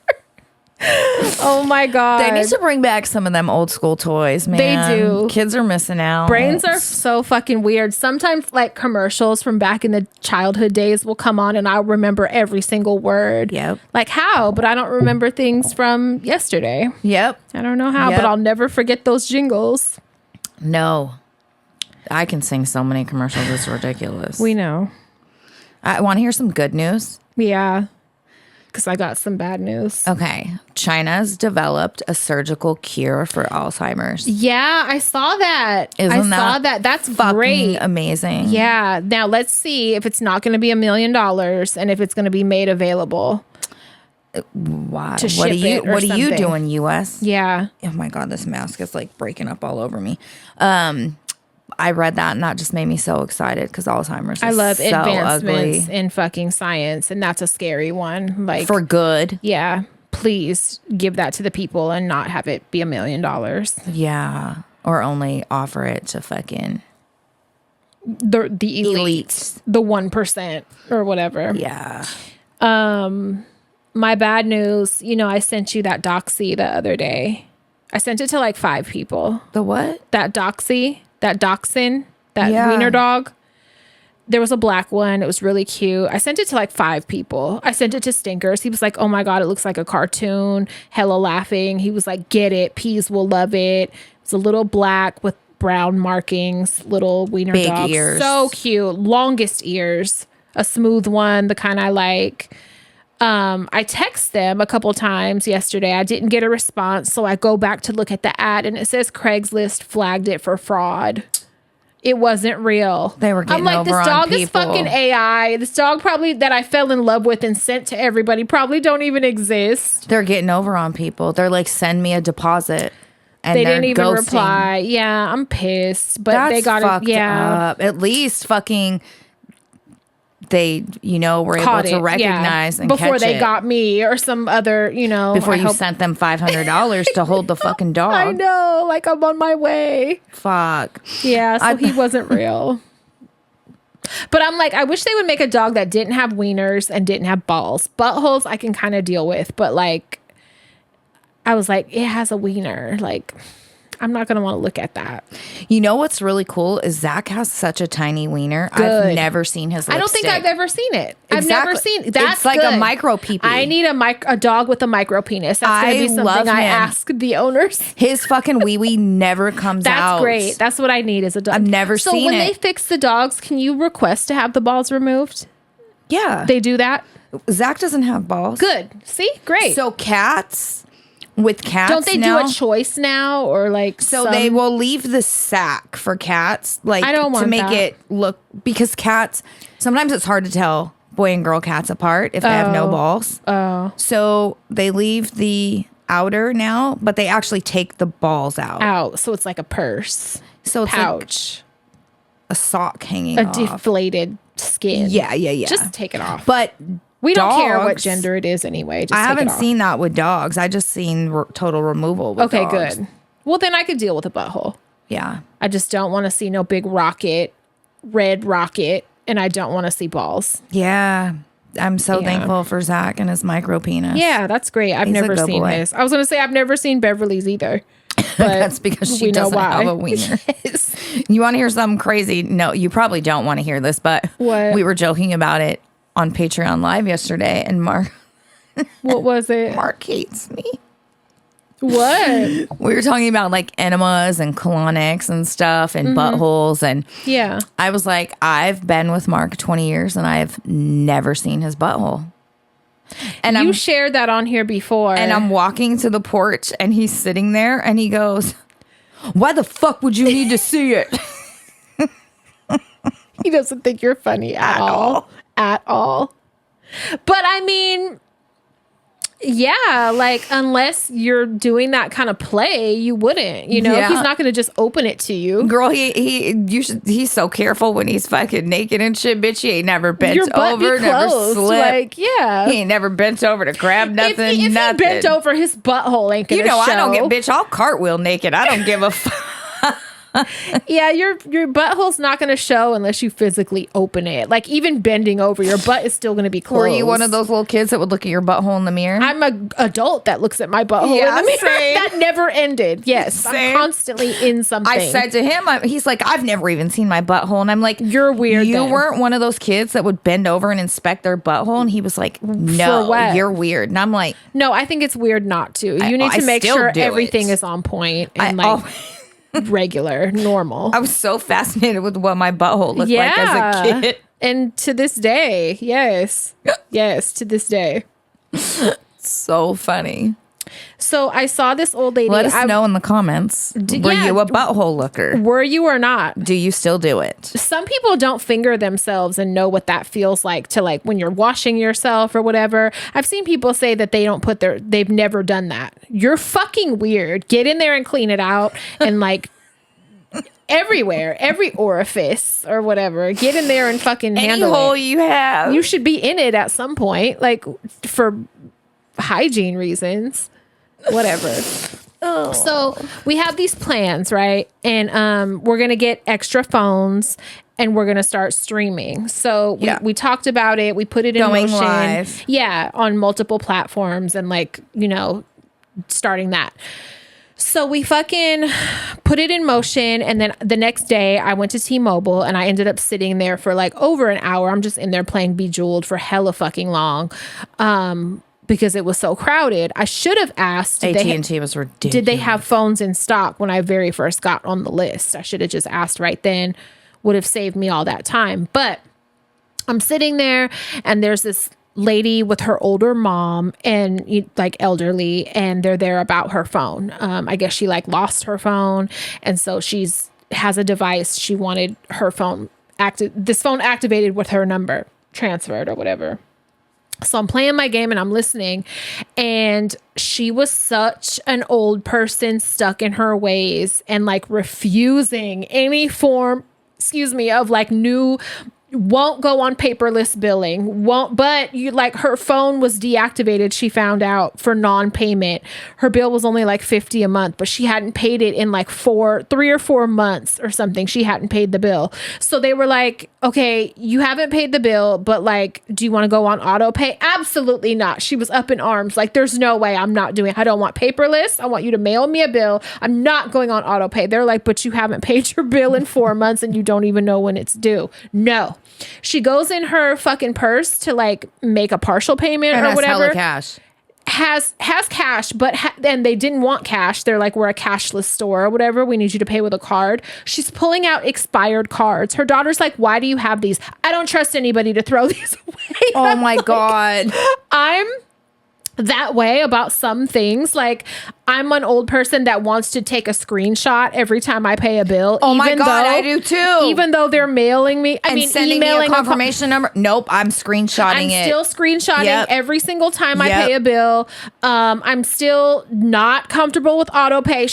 Oh my God. They need to bring back some of them old school toys, man. They do. Kids are missing out. Brains are so fucking weird. Sometimes like commercials from back in the childhood days will come on and I'll remember every single word. Yep. Like how, but I don't remember things from yesterday. Yep. I don't know how, but I'll never forget those jingles. No. I can sing so many commercials. It's ridiculous. We know. I want to hear some good news. Yeah. Because I got some bad news. Okay. China's developed a surgical cure for Alzheimer's. Yeah, I saw that. I saw that. That's great. Amazing. Yeah. Now let's see if it's not going to be $1 million and if it's going to be made available. Wow. To What are something. you doing, US? Yeah. Oh my God, this mask is like breaking up all over me. I read that and that just made me so excited because Alzheimer's is I love so advancements ugly. in fucking science, and that's a scary one. Like For good. Yeah. Please give that to the people and not have it be $1 million. Yeah. Or only offer it to fucking The elites. The 1% or whatever. Yeah. My bad news, I sent you that doxy the other day. I sent it to like 5 people. The what? That doxy, that dachshund, that wiener dog. There was a black one. It was really cute. I sent it to like 5 people. I sent it to Stinkers. He was like, oh my God, it looks like a cartoon. Hella laughing. He was like, get it. Peas will love it. It's a little black with brown markings, little wiener Big dog. ears. So cute. Longest ears. A smooth one, the kind I like. I text them a couple times yesterday. I didn't get a response. So I go back to look at the ad and it says Craigslist flagged it for fraud. It wasn't real. They were getting over on people. This dog is fucking AI. This dog probably that I fell in love with and sent to everybody probably don't even exist. They're getting over on people. They're like, send me a deposit. And they didn't even ghosting. reply. Yeah, I'm pissed. But That's they got fucked it. Yeah. up. At least fucking they, were able to recognize and before catch they it. got me or some other, Before you sent them $500 to hold the fucking dog. I know, like I'm on my way. Fuck. Yeah, so he wasn't real. But I'm like, I wish they would make a dog that didn't have wieners and didn't have balls. Buttholes I can kind of deal with, but like, I was like, it has a wiener. Like, I'm not going to want to look at that. You know what's really cool is Zach has such a tiny wiener. Good. I've never seen his lipstick. I don't think I've ever seen it. I've never seen that's it's like good. a micro peepee. I need a dog with a micro penis. That's going to be something I ask the owners. His fucking wee wee never comes out. That's great. That's what I need is a dog. I've never seen it. So when they fix the dogs, can you request to have the balls removed? Yeah. They do that? Zach doesn't have balls. Good. See? Great. So cats... With cats, don't they now, do a choice now or like? So they will leave the sack for cats, like I don't want to make that. it look because cats. Sometimes it's hard to tell boy and girl cats apart if they have no balls. Oh, so they leave the outer now, but they actually take the balls out. So it's like a purse. So it's pouch, like a sock hanging a off. deflated skin. Yeah. Just take it off. But we don't dogs, care what gender it is anyway. Just I take haven't it off. seen that with dogs. I just seen total removal with Okay, dogs. good. Well, then I could deal with a butthole. Yeah. I just don't want to see no big red rocket, and I don't want to see balls. Yeah. I'm so thankful for Zach and his micro penis. Yeah, that's great. I've never seen this. I was going to say I've never seen Beverly's either. But that's because she doesn't have a wiener. Yes. You want to hear something crazy? No, you probably don't want to hear this, but what? We were joking about it on Patreon Live yesterday, and Mark. What was it? Mark hates me. What? We were talking about like enemas and colonics and stuff and buttholes. And yeah, I was like, I've been with Mark 20 years and I've never seen his butthole. And you shared that on here before. And I'm walking to the porch and he's sitting there and he goes, why the fuck would you need to see it? He doesn't think you're funny at all. At all. But I mean, Yeah, like unless you're doing that kind of play, you wouldn't. You know, Yeah. he's not going to just open it to you. Girl, he's so careful when he's fucking naked and shit, bitch. He ain't never bent Your butt over, be never closed. slipped. Like, yeah. He ain't never bent over to grab nothing. If he bent over, his butthole ain't gonna show. I don't get, bitch, I'll cartwheel naked. I don't give a fuck. Yeah, your butthole's not going to show unless you physically open it. Like even bending over, your butt is still going to be closed. Were you one of those little kids that would look at your butthole in the mirror? I'm an adult that looks at my butthole in the mirror. Same. That never ended. Yes, Same. I'm constantly in something. I said to him, he's like, I've never even seen my butthole. And I'm like, you're weird. You weren't one of those kids that would bend over and inspect their butthole? And he was like, no, you're weird. And I'm like, no, I think it's weird not to. You need to make sure everything is on point and regular, normal. I was so fascinated with what my butthole looked like as a kid. And to this day, yes. Yes, to this day. So funny. So I saw this old lady. Let us know in the comments. Were you a butthole looker? Were you or not? Do you still do it? Some people don't finger themselves and know what that feels like to like when you're washing yourself or whatever. I've seen people say that they've never done that. You're fucking weird. Get in there and clean it out and like everywhere, every orifice or whatever. Get in there and fucking handle any hole it. You have. You should be in it at some point, like for hygiene reasons. Whatever. Oh. So we have these plans, right? And we're going to get extra phones and we're going to start streaming. So we talked about it. We put it in motion. Live. Yeah, on multiple platforms and like, you know, starting that. So we fucking put it in motion. And then the next day I went to T-Mobile and I ended up sitting there for like over an hour. I'm just in there playing Bejeweled for hella fucking long. Because it was so crowded. I should have asked. AT&T was ridiculous. Did they have phones in stock when I very first got on the list? I should have just asked right then. Would have saved me all that time. But I'm sitting there and there's this lady with her older mom and like elderly, and they're there about her phone. I guess she like lost her phone. And so has a device. She wanted her phone activated with her number transferred or whatever. So I'm playing my game and I'm listening, and she was such an old person stuck in her ways and like refusing any form, of like new, won't go on paperless billing, but her phone was deactivated. She found out for non-payment. Her bill was only like $50 a month, but she hadn't paid it in like 3 or 4 months or something. She hadn't paid the bill. So they were like, okay, you haven't paid the bill, but like, do you want to go on auto pay? Absolutely not. She was up in arms. Like, there's no way I'm not doing it. I don't want paperless. I want you to mail me a bill. I'm not going on auto pay. They're like, but you haven't paid your bill in 4 months and you don't even know when it's due. No. She goes in her fucking purse to like make a partial payment or whatever. Hella cash. Has cash, but and they didn't want cash. They're like, we're a cashless store or whatever. We need you to pay with a card. She's pulling out expired cards. Her daughter's like, why do you have these? I don't trust anybody to throw these away. Oh my God. I'm that way about some things. Like, I'm an old person that wants to take a screenshot every time I pay a bill. Oh my God, I do too. Even though they're mailing me, sending me a confirmation number. Nope, I'm screenshotting it. I'm still screenshotting every single time I pay a bill. I'm still not comfortable with auto pay.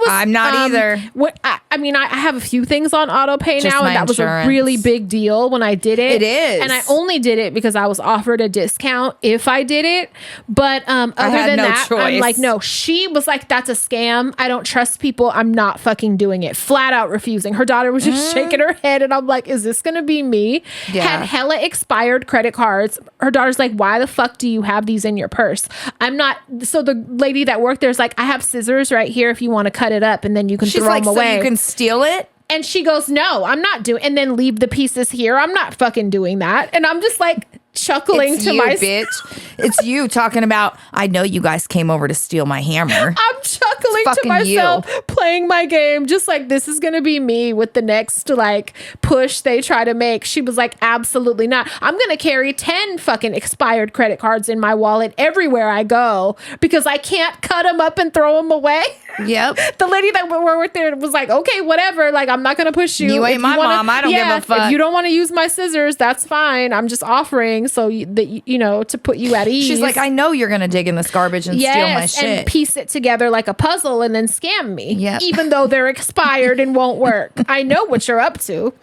I'm not either. I have a few things on auto pay now, and that was a really big deal when I did it. It is. And I only did it because I was offered a discount if I did it. But other than that, I'm like, no, she was like, that's a scam. I don't trust people. I'm not fucking doing it. Flat out refusing. Her daughter was just shaking her head, and I'm like, is this gonna be me? Yeah. Had hella expired credit cards. Her daughter's like, why the fuck do you have these in your purse? I'm not. So the lady that worked there's like, I have scissors right here if you want to cut it up, and then you can throw them away. So you can steal it? And she goes, no, I'm not doing, and then leave the pieces here. I'm not fucking doing that. And I'm just like chuckling bitch. It's you talking about, I know you guys came over to steal my hammer. I'm chuckling chuckling to myself, playing my game, just like, this is gonna be me with the next like push they try to make. She was like, absolutely not. I'm gonna carry 10 fucking expired credit cards in my wallet everywhere I go because I can't cut them up and throw them away. Yep. The lady that we were with there was like, okay, whatever, like, I'm not gonna push you. You ain't my mom. I don't give a fuck. If you don't want to use my scissors, that's fine. I'm just offering so that you know, to put you at ease. She's like, I know you're gonna dig in this garbage and steal my shit and piece it together like a puzzle and then scam me. Yep. Even though they're expired and won't work. I know what you're up to.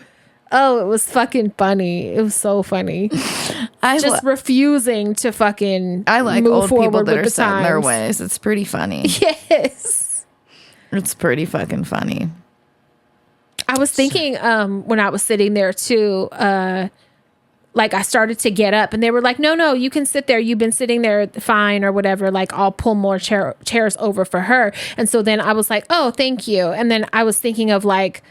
Oh, it was fucking funny. It was so funny. Refusing to fucking I like move old people that with are the set in their times. ways. It's pretty funny. Yes. It's pretty fucking funny. I was thinking when I was sitting there too, like I started to get up and they were like, no, you can sit there. You've been sitting there fine or whatever. Like I'll pull more chairs over for her. And so then I was like, oh, thank you. And then I was thinking of like,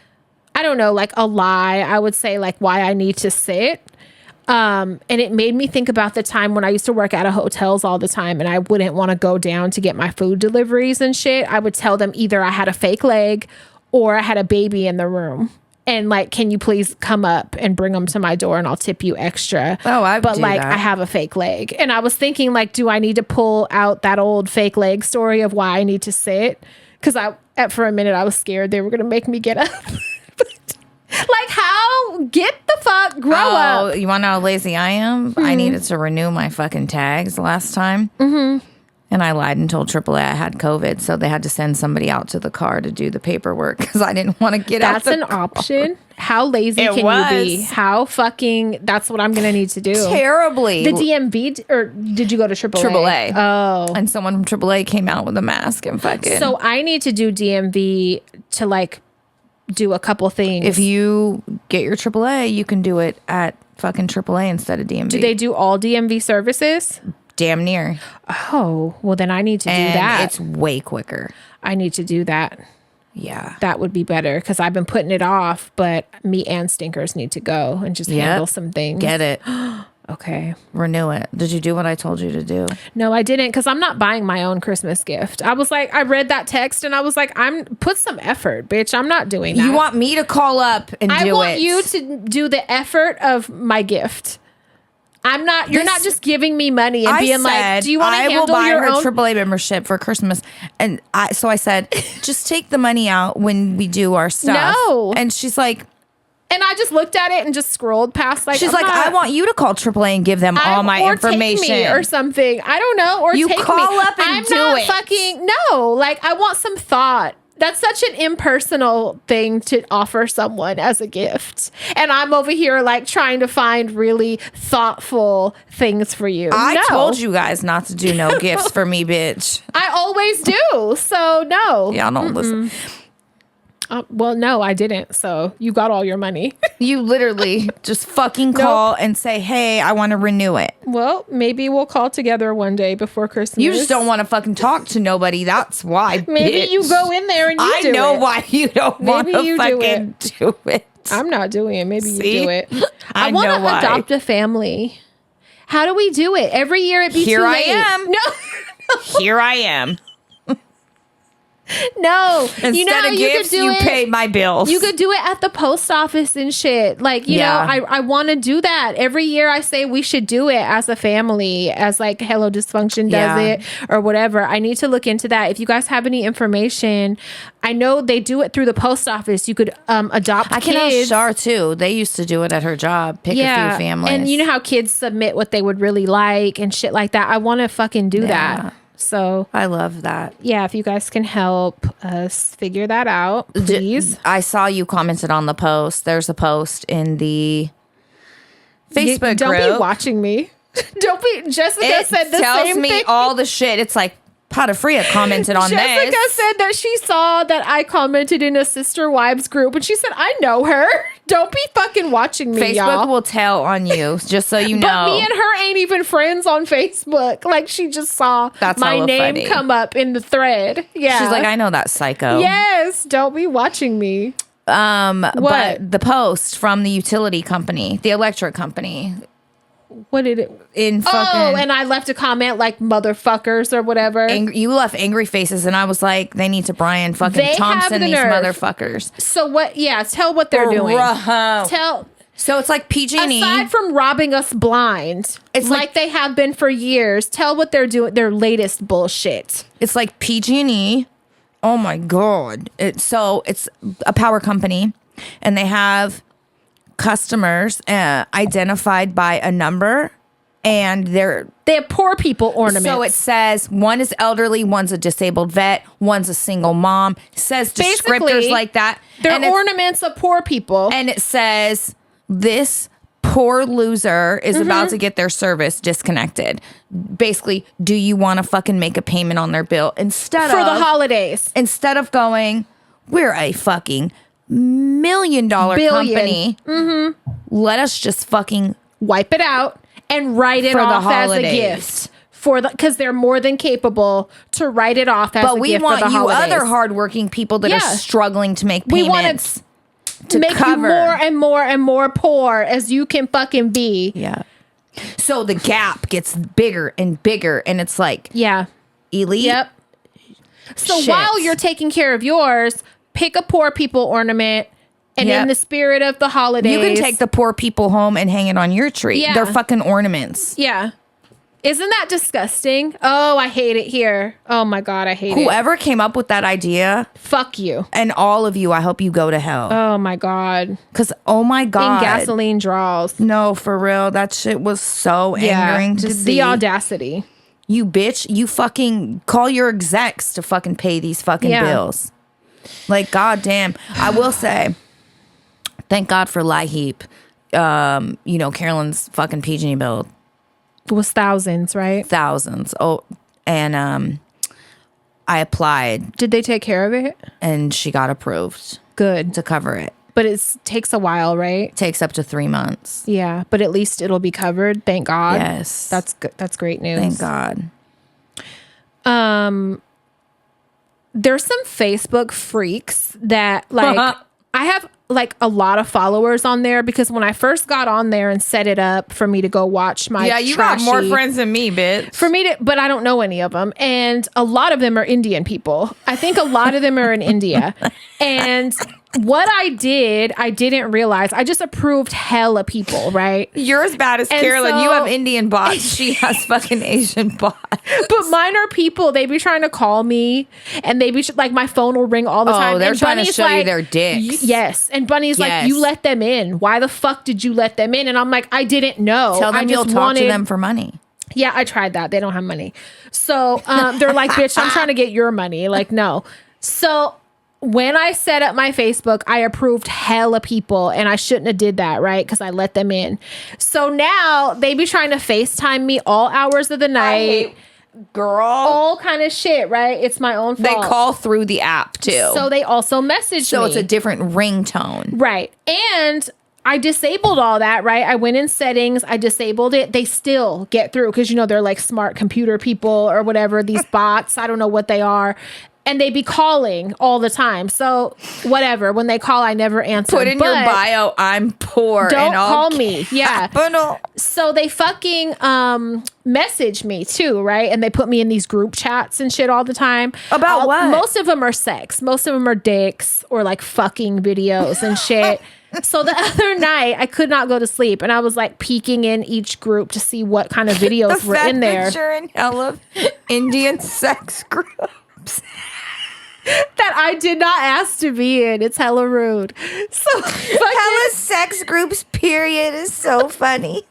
I don't know, like a lie. I would say like why I need to sit. And it made me think about the time when I used to work out of hotels all the time and I wouldn't want to go down to get my food deliveries and shit. I would tell them either I had a fake leg or I had a baby in the room. And like, can you please come up and bring them to my door and I'll tip you extra. Oh, I have a fake leg. And I was thinking like, do I need to pull out that old fake leg story of why I need to sit? Because for a minute I was scared they were going to make me get up. Like how? Get the fuck, grow up. You want to know how lazy I am? I needed to renew my fucking tags last time. Mm-hmm. And I lied and told AAA I had COVID, so they had to send somebody out to the car to do the paperwork because I didn't want to get out. That's an option. How lazy can you be? How fucking? That's what I'm gonna need to do. Terribly. The DMV, or did you go to AAA? AAA. Oh, and someone from AAA came out with a mask and fucking. So I need to do DMV to like do a couple things. If you get your AAA, you can do it at fucking AAA instead of DMV. Do they do all DMV services? Damn near. Oh, well then I need to do that. It's way quicker. I need to do that. Yeah. That would be better because I've been putting it off, but me and Stinkers need to go and just handle some things. Get it. Okay. Renew it. Did you do what I told you to do? No, I didn't because I'm not buying my own Christmas gift. I was like, I read that text and I was like, put some effort, bitch. I'm not doing that. You want me to call up and do it? I want you to do the effort of my gift. I'm not. You're not just giving me money and being like, "Do you want to handle your own?" I will buy her AAA membership for Christmas, and I said, just take the money out when we do our stuff. No, and she's like, and I just looked at it and just scrolled past. Like she's like, I want you to call AAA and give them all my information take me or something. I don't know. Or you take call me. up and I'm do not it. Fucking no. Like I want some thought. That's such an impersonal thing to offer someone as a gift. And I'm over here like trying to find really thoughtful things for you. I told you guys not to do no gifts for me, bitch. I always do. So no. Y'all don't listen. Well, no, I didn't. So you got all your money. You literally just fucking call and say, hey, I want to renew it. Well, maybe we'll call together one day before Christmas. You just don't want to fucking talk to nobody. That's why, maybe bitch. You go in there and you do it. I know why you don't want to fucking do it. I'm not doing it. Maybe See? you do it. I want to adopt a family. How do we do it? Every year it be Here too I late. am. No. Here I am. No, instead of gifts, you pay my bills. You could do it at the post office and shit. Like, you know, I want to do that. Every year I say we should do it as a family, as like Hello Dysfunction does it or whatever. I need to look into that. If you guys have any information, I know they do it through the post office. You could adopt kids. I can ask Shar too. They used to do it at her job. Pick a few families. And you know how kids submit what they would really like and shit like that. I want to fucking do that. So I love that. Yeah, if you guys can help us figure that out, please. I saw you commented on the post. There's a post in the Facebook Don't group. Be watching me. Don't be. Jessica said the same thing. It tells me all the shit. It's like Potafria commented on Jessica this. said that she saw that I commented in a Sister Wives group, and she said, I know her. Don't be fucking watching me, Facebook y'all. will tell on you, just so you know. But me and her ain't even friends on Facebook. Like, she just saw my name come up in the thread. Yeah. She's like, I know that psycho. Yes. Don't be watching me. But the post from the utility company, the electric company, What did it? In fucking... Oh, and I left a comment like motherfuckers or whatever. You left angry faces, and I was like, they need to Brian fucking Thompson these motherfuckers. So what? Yeah, tell what they're doing. Tell... So it's like PG&E. Aside from robbing us blind, it's like they have been for years. Tell what they're doing, their latest bullshit. It's like PG&E. Oh my God. It's a power company, and they have customers identified by a number, and they have poor people ornaments. So it says one is elderly, one's a disabled vet, one's a single mom. It says descriptors like that. They're ornaments of poor people. And it says... This poor loser is about to get their service disconnected. Basically, do you want to fucking make a payment on their bill for the holidays? Instead of going, we're a fucking $1 million company. Let us just fucking wipe it out and write it off as a gift. Because they're more than capable to write it off as a gift for the holidays. But we want you other hardworking people that are struggling to make payments. To make you more and more and more poor as you can fucking be. Yeah. So the gap gets bigger and bigger, and it's like, elite. Yep. So while you're taking care of yours, pick a poor people ornament, and in the spirit of the holidays, you can take the poor people home and hang it on your tree. Yeah. They're fucking ornaments. Yeah. Isn't that disgusting? Oh, I hate it here. Oh my God, I hate it. Whoever came up with that idea, fuck you. And all of you, I hope you go to hell. Oh my God. Because, oh my God. In gasoline draws. No, for real. That shit was so angering to see. The audacity. You bitch, you fucking call your execs to fucking pay these fucking bills. Like, goddamn. I will say, thank God for LIHEAP. Carolyn's fucking PG&E bill. It was thousands, right? Thousands. Oh, and I applied. Did they take care of it? And she got approved. Good. To cover it. But it takes a while, right? It takes up to 3 months. Yeah, but at least it'll be covered. Thank God. Yes. That's good. That's great news. Thank God. There's some Facebook freaks that like I have like a lot of followers on there because when I first got on there and set it up for me to go watch my you got more friends than me, bitch. But I don't know any of them, and a lot of them are Indian people. I think a lot of them are in India, and what I didn't realize. I just approved hella people, right? You're as bad as Carolyn. You have Indian bots. She has fucking Asian bots. But mine are people. They be trying to call me, and they be like, my phone will ring all the time. Oh, they're and trying Bunny's to show you their dicks. Yes. And Bunny's like, you let them in. Why the fuck did you let them in? And I'm like, I didn't know. Tell them you'll talk to them for money. Yeah, I tried that. They don't have money. So they're like, bitch, I'm trying to get your money. Like, no. So when I set up my Facebook, I approved hella people, and I shouldn't have did that, right? Because I let them in. So now they be trying to FaceTime me all hours of the night. Girl. All kind of shit, right? It's my own fault. They call through the app, too. So they also message me. So it's a different ringtone. Right. And I disabled all that, right? I went in settings. I disabled it. They still get through because, they're like smart computer people or whatever. These bots. I don't know what they are. And they be calling all the time. So whatever. When they call, I never answer. Put in your bio, I'm poor. Don't call me. Yeah. Capital. So they fucking message me too, right? And they put me in these group chats and shit all the time. About what? Most of them are sex. Most of them are dicks or like fucking videos and shit. So the other night, I could not go to sleep, and I was like peeking in each group to see what kind of videos were in there. Picture in hella Indian sex groups. That I did not ask to be in. It's hella rude. So hella sex groups, period, is so funny.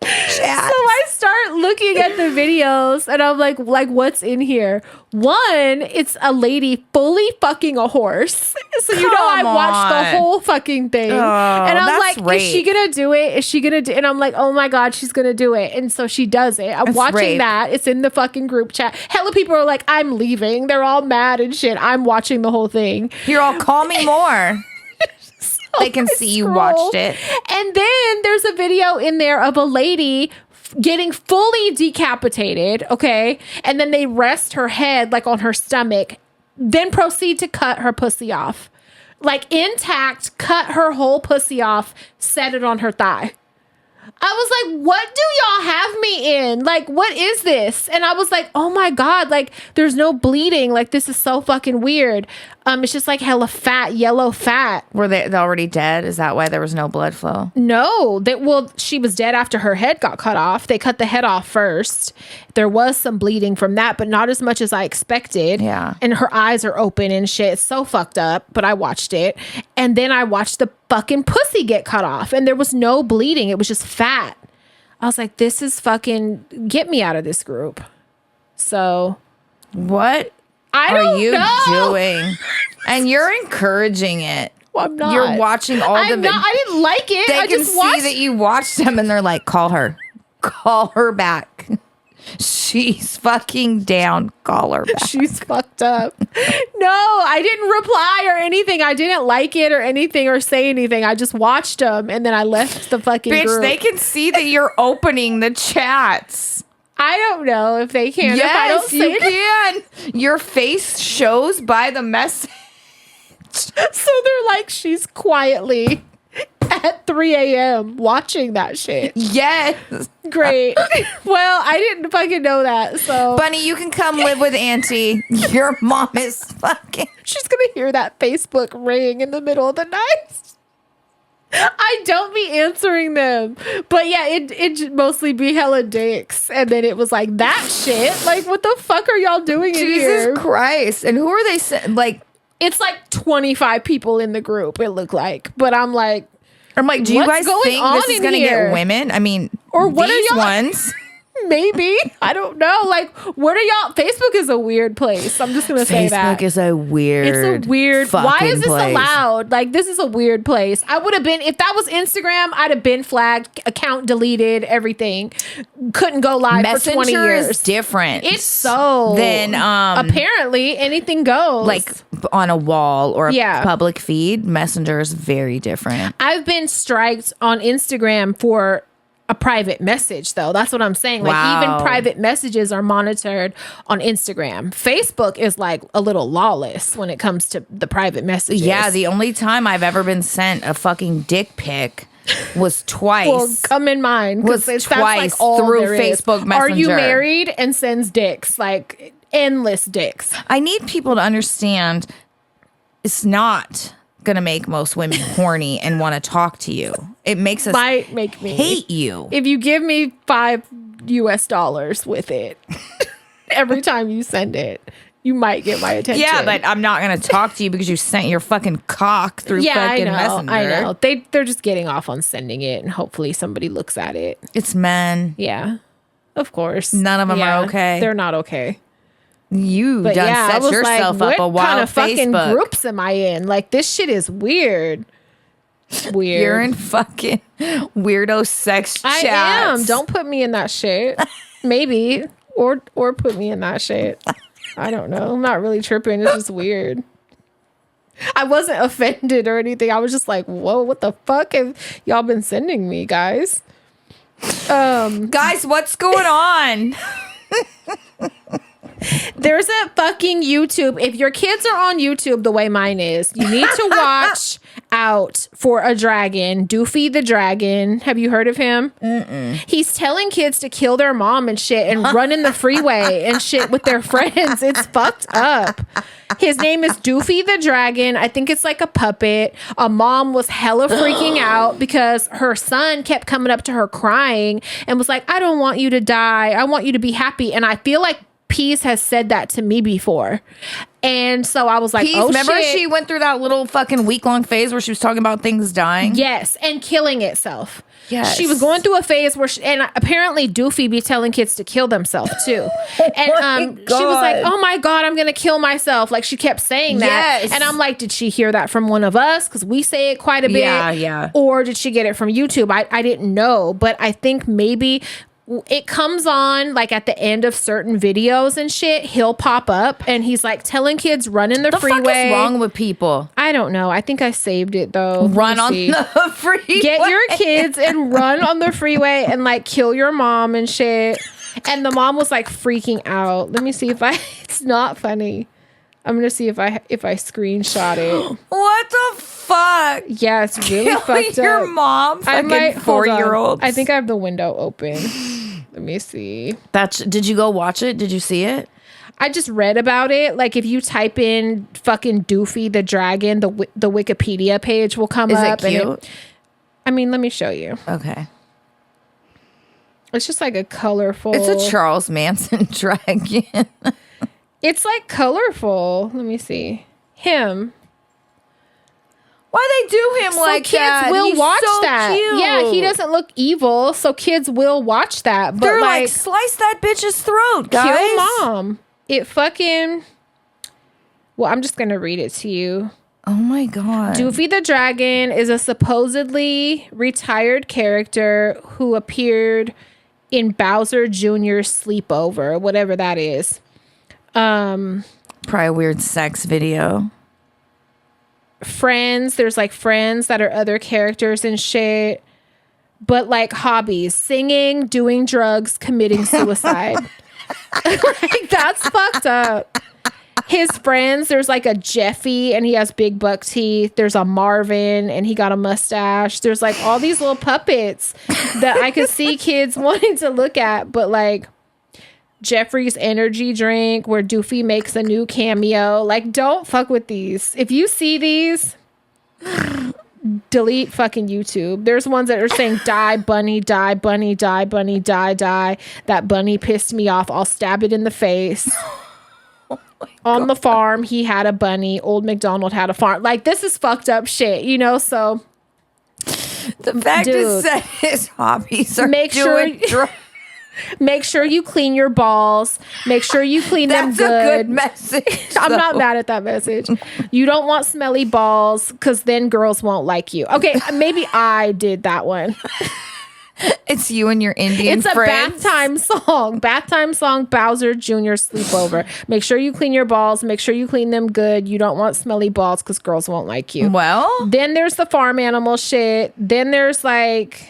So I start looking at the videos, and I'm like what's in here? One, it's a lady fully fucking a horse. So I watched the whole fucking thing. And I'm like, rape. Is she gonna do it? Is she gonna do? And I'm like, oh my God, she's gonna do it. And so she does it. I'm watching that. It's in the fucking group chat. Hella people are like, I'm leaving. They're all mad and shit. I'm watching the whole thing. You're all, call me more. They can see you watched it. And then there's a video in there of a lady getting fully decapitated, okay? And then they rest her head like on her stomach, then proceed to cut her pussy off. Like intact, cut her whole pussy off, set it on her thigh. I was like, what do y'all have me in? Like, what is this? And I was like, oh my God, like, there's no bleeding. Like, this is so fucking weird. It's just like hella fat, yellow fat. Were they already dead? Is that why there was no blood flow? No, she was dead after her head got cut off. They cut the head off first. There was some bleeding from that, but not as much as I expected. Yeah. And her eyes are open and shit. It's so fucked up, but I watched it. And then I watched the fucking pussy get cut off and there was no bleeding. It was just fat. I was like, this is fucking, get me out of this group. So. What are you doing? And you're encouraging it. Well, I'm not. You're watching all the videos. I didn't like it. They can see that you watched them and they're like, call her back. She's fucking down. Call her back. She's fucked up. No, I didn't reply or anything. I didn't like it or anything or say anything. I just watched them and then I left the fucking group. They can see that you're opening the chats. I don't know if they can. Yes, you can. Your face shows by the message. So they're like, she's quietly at 3 a.m. watching that shit. Yes. Great. Well, I didn't fucking know that. So, Bunny, you can come live with Auntie. Your mom is fucking. She's going to hear that Facebook ring in the middle of the night. I don't be answering them. But yeah, it mostly be hella dicks. And then it was like, that shit? Like, what the fuck are y'all doing in here? Jesus Christ. And who are they? Like, it's like 25 people in the group, it looked like. But I'm like, do you guys think this is going to get women? I mean, or what these are y'all ones? Maybe. I don't know. Like, what are y'all? Facebook is a weird place. I'm just going to say that. Facebook is a weird. It's a weird. Why is this allowed? Like, this is a weird place. I would have been, if that was Instagram, I'd have been flagged, account deleted, everything. Couldn't go live Messenger for 20 years. Is different. It's so. Then, apparently, anything goes. Like, on a wall or a public feed, Messenger is very different. I've been striked on Instagram for a private message, though. That's what I'm saying. Like, even private messages are monitored on Instagram. Facebook is like a little lawless when it comes to the private messages. Yeah, the only time I've ever been sent a fucking dick pic was twice. Well, come in mind. Was twice like through Facebook Messenger. Are you married? And sends dicks, like endless dicks. I need people to understand it's not gonna make most women horny and want to talk to you. It makes us might make me hate you. If you give me $5 with it every time you send it, you might get my attention. Yeah, but I'm not gonna talk to you because you sent your fucking cock through fucking Messenger. I know. They're just getting off on sending it, and hopefully somebody looks at it. It's men. Yeah, of course. None of them are okay. They're not okay. You done set yourself up a wild what kind of fucking Facebook. groups am I in? Like, this shit is weird. Weird. You're in fucking weirdo sex chats. I am. Don't put me in that shit. Maybe. Or put me in that shit. I don't know. I'm not really tripping. It's just weird. I wasn't offended or anything. I was just like, whoa, what the fuck have y'all been sending me, guys? Guys, what's going on? There's a fucking YouTube. If your kids are on YouTube the way mine is, you need to watch out for a dragon, Doofy the Dragon. Have you heard of him? Mm-mm. He's telling kids to kill their mom and shit and run in the freeway and shit with their friends. It's fucked up. His name is Doofy the Dragon. I think it's like a puppet. A mom was hella freaking out because her son kept coming up to her crying and was like, I don't want you to die. I want you to be happy. And I feel like Peace has said that to me before. And so I was like, Peace, oh, remember shit. she went through that little fucking week-long phase where she was talking about things dying? Yes, and killing itself. Yes. She was going through a phase where and apparently Doofy be telling kids to kill themselves too. And she was like, oh my God, I'm going to kill myself. Like, she kept saying that. Yes. And I'm like, did she hear that from one of us? Because we say it quite a bit. Yeah. Or did she get it from YouTube? I didn't know. But I think maybe it comes on like at the end of certain videos and shit. He'll pop up and he's like telling kids run in the freeway. What the fuck is wrong with people? I don't know. I think I saved it though. Run on the freeway. Get your kids and run on the freeway and like kill your mom and shit. And the mom was like freaking out. Let me see if it's not funny. I'm gonna see if I screenshot it. What the fuck? fuck? Yeah, it's really fucked up. Your mom, fucking 4-year-old. I think I have the window open. Let me see. Did you go watch it? Did you see it? I just read about it. Like, if you type in fucking Doofy the Dragon, the Wikipedia page will come up. Is it cute? I mean, let me show you. Okay. It's just like a colorful. It's a Charles Manson dragon. It's like colorful. Let me see. Him. Why they do him like that? Kids will watch so that. Cute. Yeah, he doesn't look evil, so kids will watch that. But they're like, slice that bitch's throat, guys. Kill mom. It fucking. Well, I'm just gonna read it to you. Oh my god. Doofy the Dragon is a supposedly retired character who appeared in Bowser Jr.'s Sleepover, whatever that is. Probably a weird sex video. Friends, there's like friends that are other characters and shit. But like hobbies, singing, doing drugs, committing suicide. Like, that's fucked up. His friends, there's like a Jeffy and he has big buck teeth. There's a Marvin and he got a mustache. There's like all these little puppets that I could see kids wanting to look at. But like Jeffrey's energy drink where Doofy makes a new cameo. Like, don't fuck with these. If you see these, delete fucking YouTube. There's ones that are saying die bunny, die bunny, die bunny, die, die. That bunny pissed me off. I'll stab it in the face. On the farm, he had a bunny. Old MacDonald had a farm. Like, this is fucked up shit, you know? So the fact is that his hobbies are make sure you clean your balls. Make sure you clean them good. That's a good message. I'm not mad at that message. You don't want smelly balls because then girls won't like you. Okay, maybe I did that one. It's you and your Indian friends. It's a bath time song, Bowser Jr. Sleepover. Make sure you clean your balls. Make sure you clean them good. You don't want smelly balls because girls won't like you. Well. Then there's the farm animal shit. Then there's like...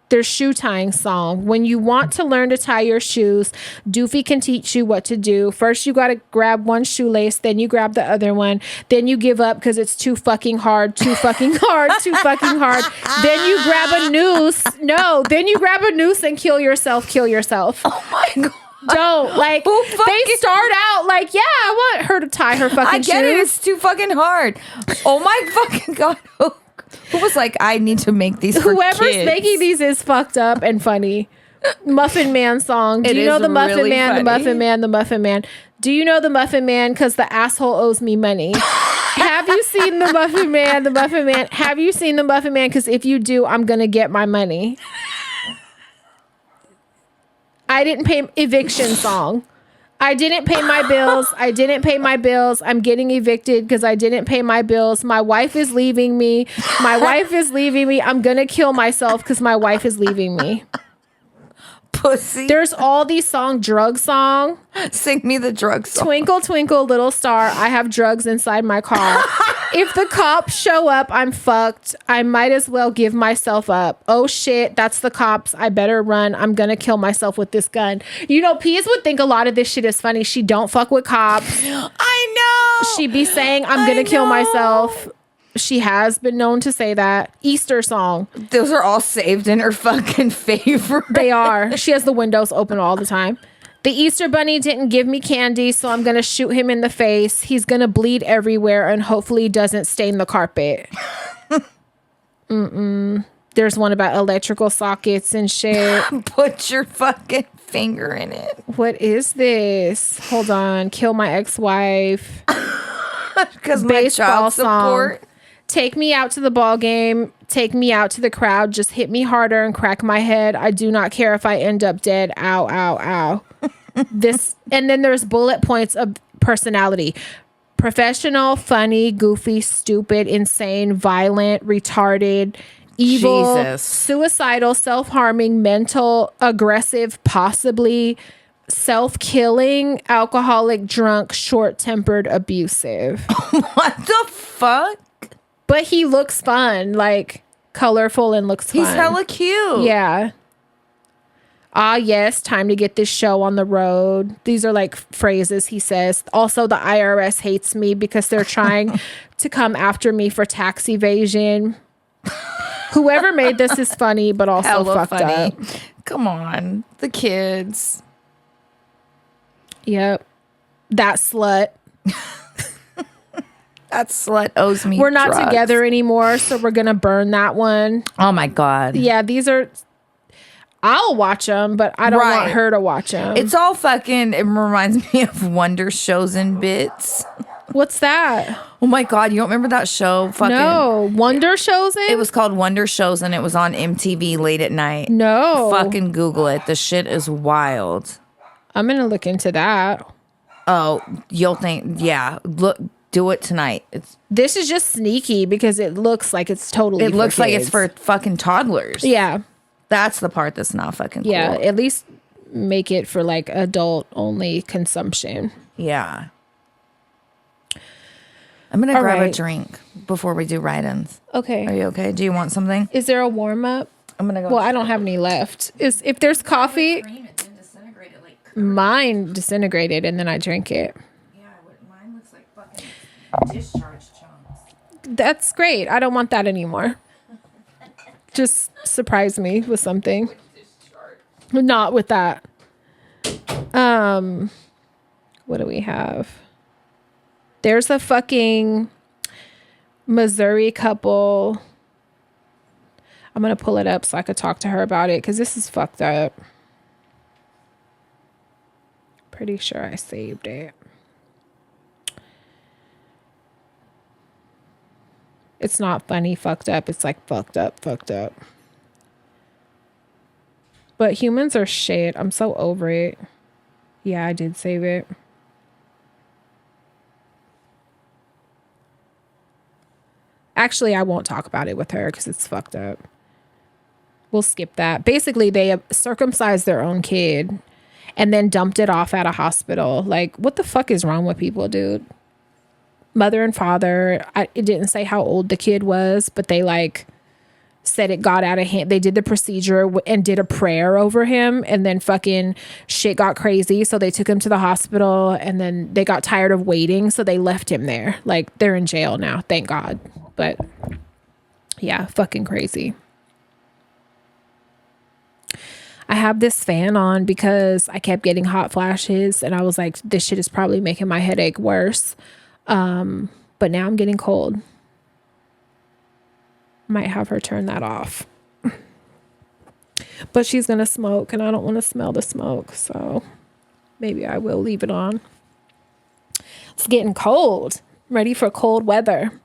There's shoe tying song. When you want to learn to tie your shoes, Doofy can teach you what to do. First, you got to grab one shoelace, then you grab the other one, then you give up because it's too fucking hard, too fucking hard, too fucking hard. Then you grab a noose. No, then you grab a noose and kill yourself. Oh my God. Don't. Like, they start out like, yeah, I want her to tie her fucking shoes. I get it. It's too fucking hard. Oh my fucking God. Who was like, I need to make these for Whoever's kids. making these is fucked up and funny. Muffin Man song. Do you know the Muffin really Man, funny. the Muffin Man, the Muffin Man? Do you know the Muffin Man? Because the asshole owes me money. Have you seen the Muffin Man, the Muffin Man? Have you seen the Muffin Man? Because if you do, I'm going to get my money. I didn't pay eviction song. I didn't pay my bills. I didn't pay my bills. I'm getting evicted because I didn't pay my bills. My wife is leaving me. My wife is leaving me. I'm going to kill myself because my wife is leaving me. Pussy. There's all these songs. Drug song. Sing me the drug song. Twinkle, twinkle, little star. I have drugs inside my car. If the cops show up, I'm fucked. I might as well give myself up. Oh shit, that's the cops. I better run. I'm gonna kill myself with this gun. You know, Peas would think a lot of this shit is funny. She don't fuck with cops. I know. She'd be saying, I'm gonna kill myself. She has been known to say that. Easter song. Those are all saved in her fucking favorite. They are. She has the windows open all the time. The Easter Bunny didn't give me candy, so I'm going to shoot him in the face. He's going to bleed everywhere and hopefully doesn't stain the carpet. There's one about electrical sockets and shit. Put your fucking finger in it. What is this? Hold on. Kill my ex-wife. Because my child support. Song. Take me out to the ball game. Take me out to the crowd. Just hit me harder and crack my head. I do not care if I end up dead. Ow, ow, ow. This, and then there's bullet points of personality. Professional, funny, goofy, insane, violent, retarded, evil, Jesus. Suicidal, self-harming, mental, aggressive, possibly, self-killing, alcoholic, drunk, short-tempered, abusive. What the fuck? But he looks fun, like colorful and looks fun. He's hella cute. Yeah. Ah, yes, time to get this show on the road. These are like phrases he says. Also, the IRS hates me because they're trying to come after me for tax evasion. Whoever made this is funny, but also hella fucked funny. up. Come on, the kids. Yep. That slut. That slut owes me We're not drugs. together anymore, so we're going to burn that one. Oh, my God. Yeah, these are... I'll watch them, but I don't want her to watch them. It's all fucking... It reminds me of Wonder Shows and Bits. What's that? Oh, my God. You don't remember that show? Fucking, no. Wonder Shows It was called Wonder Shows, and it was on MTV late at night. No. Fucking Google it. The shit is wild. I'm going to look into that. Oh, you'll think... Yeah. Look... Do it tonight. This is just sneaky because it looks like it's totally. It looks for like kids. it's for fucking toddlers. Yeah, that's the part that's not fucking cool. Yeah, at least make it for like adult only consumption. Yeah. I'm gonna grab a drink before we do write-ins. Okay. Are you okay? Do you want something? Is there a warm up? I'm gonna go. Well, I don't have any left. If there's coffee, mine disintegrated and then I drank it. Mine looks like fucking discharge chunks. That's great. I don't want that anymore. Just surprise me with something. Not with that. What do we have? There's a fucking Missouri couple. I'm going to pull it up so I could talk to her about it because this is fucked up. Pretty sure I saved it. It's not funny, fucked up. It's like fucked up. But humans are shit. I'm so over it. Yeah, I did save it. Actually, I won't talk about it with her because it's fucked up. We'll skip that. Basically, they circumcised their own kid and then dumped it off at a hospital. Like, what the fuck is wrong with people, dude? Mother and father, it didn't say how old the kid was, but they like said it got out of hand. They did the procedure and did a prayer over him, and then fucking shit got crazy. So they took him to the hospital, and then they got tired of waiting, so they left him there. Like, they're in jail now, thank God. But yeah, fucking crazy. I have this fan on because I kept getting hot flashes, and I was like, this shit is probably making my headache worse. But now I'm getting cold. Might have her turn that off. But she's gonna smoke and I don't want to smell the smoke, so maybe I will leave it on. It's getting cold. Ready for cold weather.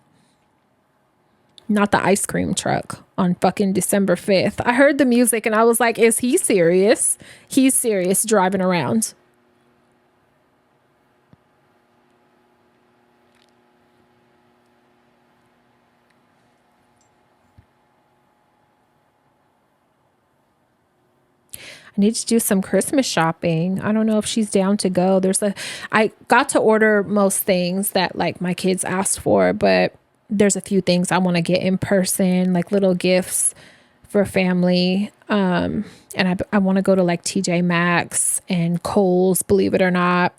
Not the ice cream truck on fucking December 5th. I heard the music and I was like, is he serious? He's serious driving around. I need to do some Christmas shopping. I don't know if she's down to go. I got to order most things that like my kids asked for, but there's a few things I want to get in person, like little gifts for family. And I want to go to like TJ Maxx and Kohl's, believe it or not.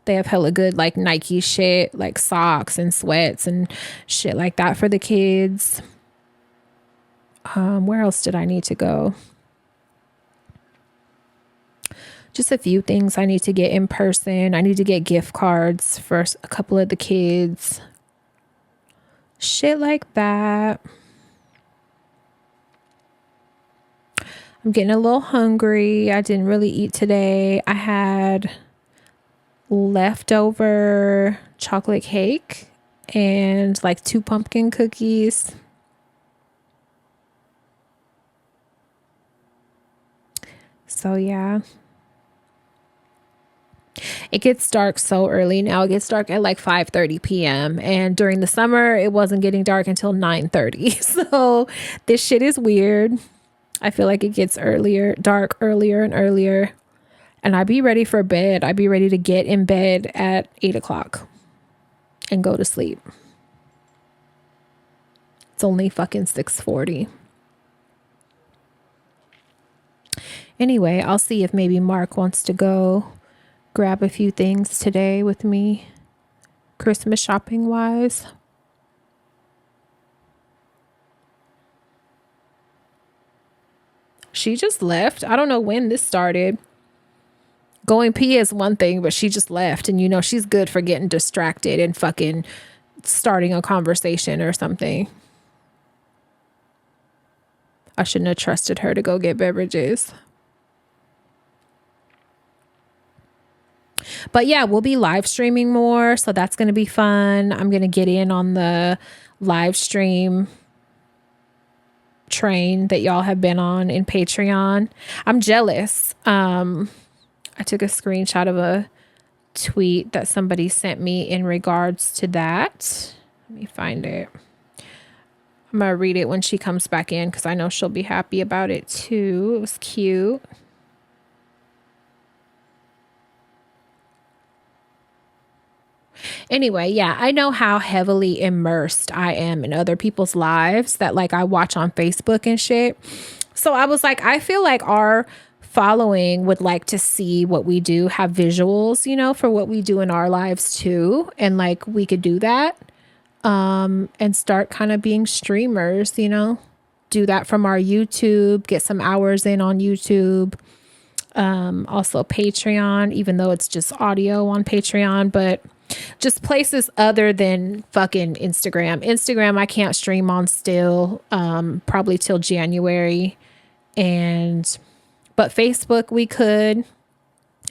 They have hella good like Nike shit, like socks and sweats and shit like that for the kids. Where else did I need to go? Just a few things I need to get in person. I need to get gift cards for a couple of the kids. Shit like that. I'm getting a little hungry. I didn't really eat today. I had leftover chocolate cake and like 2 pumpkin cookies. So yeah. It gets dark so early now. It gets dark at like 5:30 p.m. And during the summer, it wasn't getting dark until 9:30. So this shit is weird. I feel like it gets dark earlier and earlier. And I'd be ready for bed. I'd be ready to get in bed at 8 o'clock and go to sleep. It's only fucking 6:40. Anyway, I'll see if maybe Mark wants to go grab a few things today with me, Christmas shopping wise. She just left. I don't know when this started. Going pee is one thing, but she just left. And, you know, she's good for getting distracted and fucking starting a conversation or something. I shouldn't have trusted her to go get beverages. But yeah, we'll be live streaming more. So that's going to be fun. I'm going to get in on the live stream train that y'all have been on in Patreon. I'm jealous. I took a screenshot of a tweet that somebody sent me in regards to that. Let me find it. I'm going to read it when she comes back in because I know she'll be happy about it too. It was cute. Anyway, yeah, I know how heavily immersed I am in other people's lives that like I watch on Facebook and shit. So I was like, I feel like our following would like to see what we do, have visuals, you know, for what we do in our lives too. And like we could do that and start kind of being streamers, you know, do that from our YouTube, get some hours in on YouTube. Also Patreon, even though it's just audio on Patreon, but just places other than fucking Instagram. Instagram, I can't stream on still, probably till January. But Facebook, we could,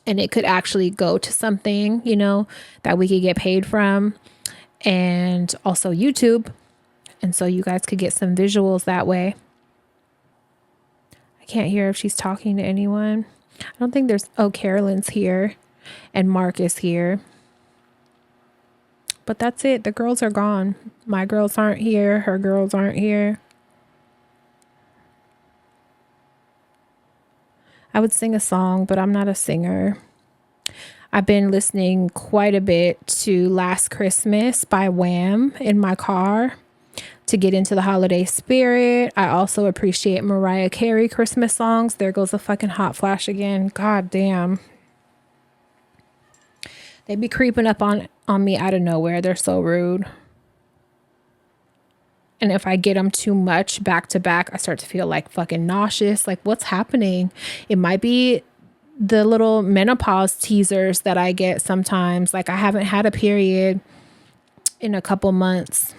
and it could actually go to something, you know, that we could get paid from, and also YouTube. And so you guys could get some visuals that way. I can't hear if she's talking to anyone. I don't think there's, oh, Carolyn's here and Mark is here. But that's it. The girls are gone. My girls aren't here. Her girls aren't here. I would sing a song, but I'm not a singer. I've been listening quite a bit to Last Christmas by Wham in my car to get into the holiday spirit. I also appreciate Mariah Carey Christmas songs. There goes a fucking hot flash again. God damn. They be creeping up on me out of nowhere. They're so rude. And if I get them too much back to back, I start to feel like fucking nauseous. Like, what's happening? It might be the little menopause teasers that I get sometimes. Like, I haven't had a period in a couple months.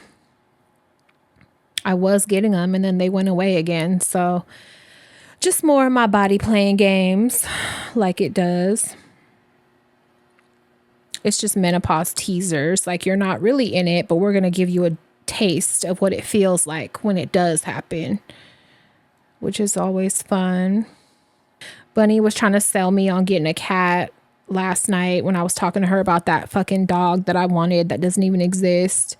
I was getting them and then they went away again. So just more of my body playing games like it does. It's just menopause teasers. Like, you're not really in it, but we're going to give you a taste of what it feels like when it does happen, which is always fun. Bunny was trying to sell me on getting a cat last night when I was talking to her about that fucking dog that I wanted that doesn't even exist.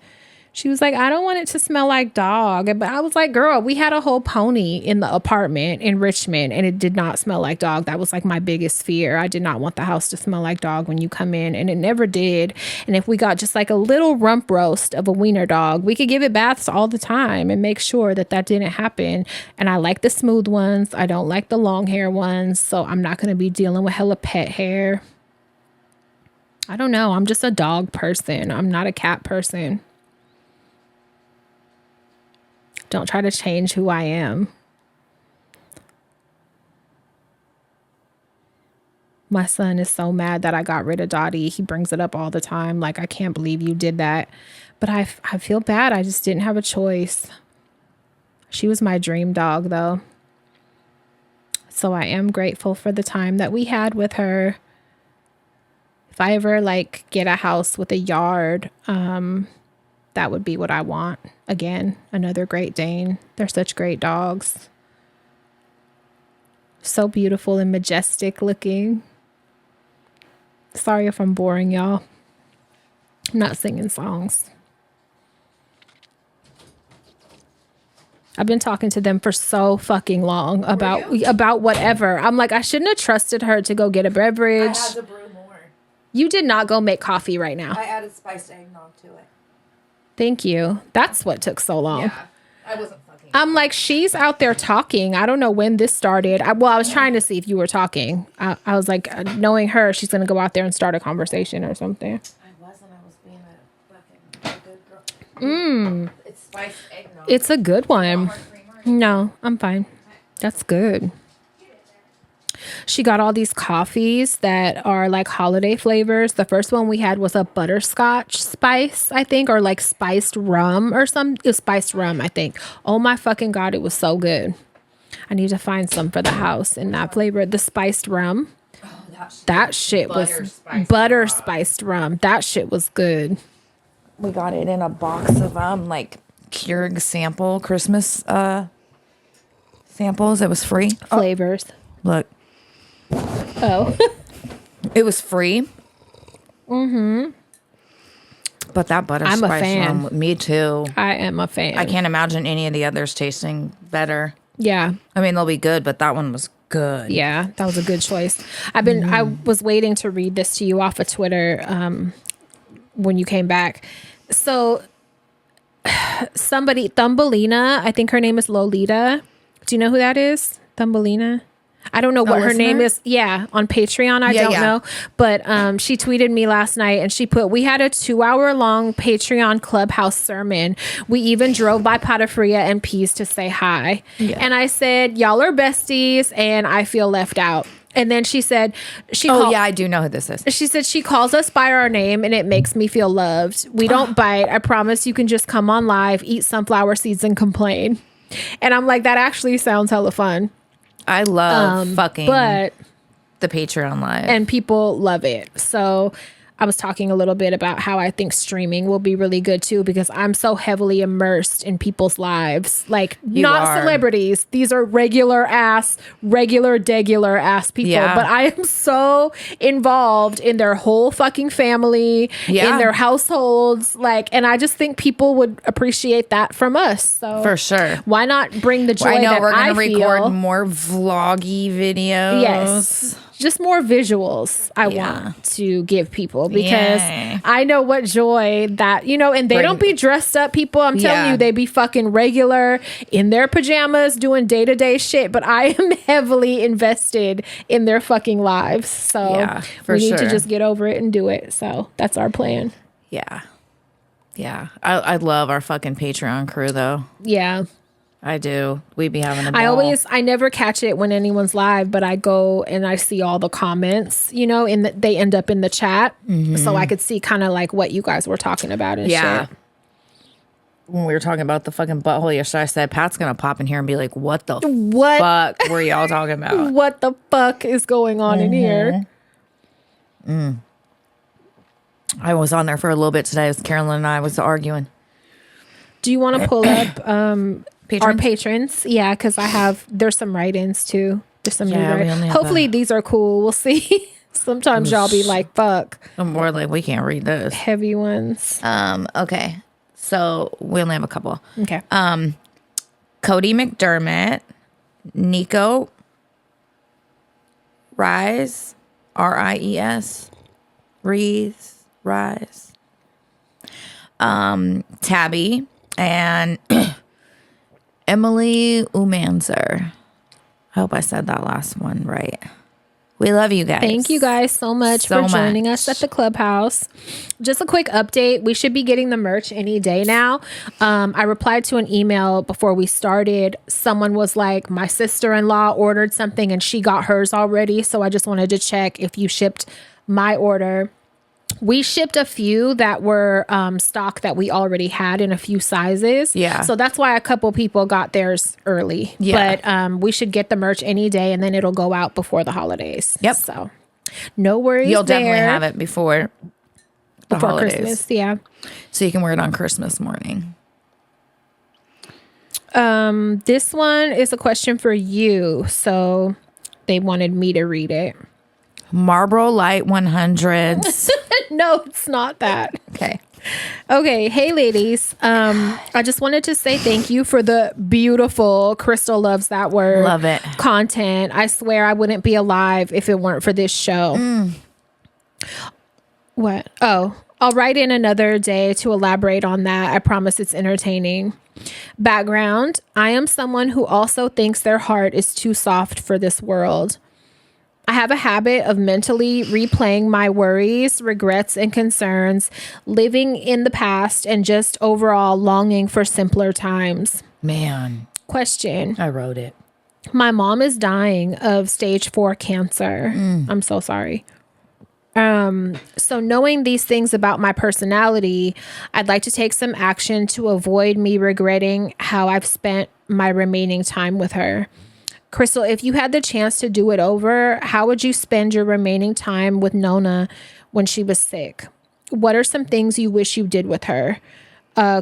She was like, I don't want it to smell like dog. But I was like, girl, we had a whole pony in the apartment in Richmond and it did not smell like dog. That was like my biggest fear. I did not want the house to smell like dog when you come in, and it never did. And if we got just like a little rump roast of a wiener dog, we could give it baths all the time and make sure that that didn't happen. And I like the smooth ones. I don't like the long hair ones. So I'm not going to be dealing with hella pet hair. I don't know. I'm just a dog person. I'm not a cat person. Don't try to change who I am. My son is so mad that I got rid of Dottie. He brings it up all the time. Like, I can't believe you did that. But I feel bad. I just didn't have a choice. She was my dream dog, though. So I am grateful for the time that we had with her. If I ever, like, get a house with a yard, that would be what I want. Again, another Great Dane. They're such great dogs. So beautiful and majestic looking. Sorry if I'm boring y'all. I'm not singing songs. I've been talking to them for so fucking long about whatever. I'm like, I shouldn't have trusted her to go get a beverage. I had to brew more. You did not go make coffee right now. I added spiced eggnog to it. Thank you. That's what took so long. Yeah, I wasn't fucking I'm like, she's out there talking. I don't know when this started. I was trying to see if you were talking. I was like, knowing her, she's going to go out there and start a conversation or something. I wasn't. I was being a good girl. It's spiced eggnog. It's a good one. No, I'm fine. That's good. She got all these coffees that are like holiday flavors. The first one we had was a butterscotch spice, I think, or like spiced rum or some. It was spiced rum, I think. Oh my fucking God, it was so good. I need to find some for the house in that flavor. The spiced rum. Oh, that shit was butter spiced rum. That shit was good. We got it in a box of like Keurig sample Christmas samples. It was free. Flavors. Look. Oh. It was free. Mm-hmm. But that butter I'm a spice fan. rum, me too. I am a fan. I can't imagine any of the others tasting better. Yeah. I mean, they'll be good, but that one was good. Yeah, that was a good choice. I was waiting to read this to you off of Twitter when you came back. So somebody, Thumbelina, I think her name is Lolita. Do you know who that is? Thumbelina? I don't know what her name is. Yeah, on Patreon. I don't know. But she tweeted me last night and she put, we had a 2-hour-long Patreon Clubhouse sermon. We even drove by Patafria and Peas to say hi. Yeah. And I said, y'all are besties and I feel left out. And then she said, I do know who this is. She said she calls us by our name and it makes me feel loved. We don't bite. I promise you can just come on live, eat sunflower seeds and complain. And I'm like, that actually sounds hella fun. I love the Patreon live. And people love it. So I was talking a little bit about how I think streaming will be really good too, because I'm so heavily immersed in people's lives. Like celebrities. These are regular degular ass people. Yeah. But I am so involved in their whole fucking family, in their households. And I just think people would appreciate that from us. So for sure. Why not bring the joy that we're I gonna record more vloggy videos. Yes. Just more visuals I want to give people, because I know what joy that, and they don't be dressed up people. I'm telling you, they be fucking regular in their pajamas doing day-to-day shit, but I am heavily invested in their fucking lives. So we need to just get over it and do it. So that's our plan. Yeah. Yeah. I love our fucking Patreon crew though. Yeah. I do. We be having a ball. I never catch it when anyone's live, but I go and I see all the comments, they end up in the chat. Mm-hmm. So I could see kind of like what you guys were talking about and shit. When we were talking about the fucking butthole yesterday, I said, Pat's going to pop in here and be like, what fuck were y'all talking about? What the fuck is going on in here? I was on there for a little bit today. Carolyn and I was arguing. Do you want to pull up our patrons? Yeah, because there's some write-ins too. There's some hopefully these are cool. We'll see. Sometimes y'all be like, fuck. I'm more like, we can't read this. Heavy ones. Okay. So we only have a couple. Okay. Cody McDermott, Nico Rise, Ries, Rise, Tabby, and Emily Umanzer. I hope I said that last one right. We love you guys. Thank you guys so much for joining us at the Clubhouse. Just a quick update. We should be getting the merch any day now. I replied to an email before we started. Someone was like, my sister-in-law ordered something and she got hers already. So I just wanted to check if you shipped my order. We shipped a few that were stock that we already had in a few sizes. Yeah. So that's why a couple people got theirs early. Yeah. But we should get the merch any day and then it'll go out before the holidays. Yep. So no worries. You'll definitely have it before holidays. Christmas. Yeah. So you can wear it on Christmas morning. This one is a question for you. So they wanted me to read it. Marlboro Light 100s. No, it's not that. Okay. Hey, ladies. I just wanted to say thank you for the beautiful Crystal Loves That Word. Love it. Content. I swear I wouldn't be alive if it weren't for this show. What? Oh, I'll write in another day to elaborate on that. I promise it's entertaining. Background. I am someone who also thinks their heart is too soft for this world. I have a habit of mentally replaying my worries, regrets, and concerns, living in the past, and just overall longing for simpler times. Man. Question. I wrote it. My mom is dying of stage 4 cancer. I'm so sorry. So knowing these things about my personality, I'd like to take some action to avoid me regretting how I've spent my remaining time with her. Crystal, if you had the chance to do it over, how would you spend your remaining time with Nona when she was sick? What are some things you wish you did with her?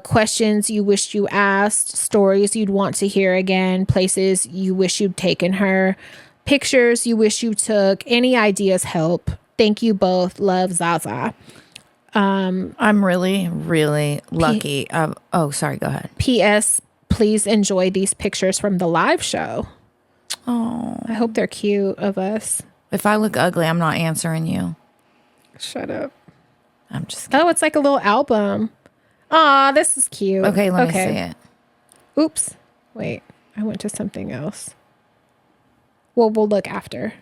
Questions you wished you asked, stories you'd want to hear again, places you wish you'd taken her, pictures you wish you took, any ideas help. Thank you both. Love, Zaza. I'm really, really lucky. Sorry, go ahead. P.S. Please enjoy these pictures from the live show. Oh, I hope they're cute of us. If I look ugly, I'm not answering you. Shut up. I'm just kidding. Oh, it's like a little album. Aw, this is cute. Okay, let me see it. Oops. Wait, I went to something else. Well, we'll look after.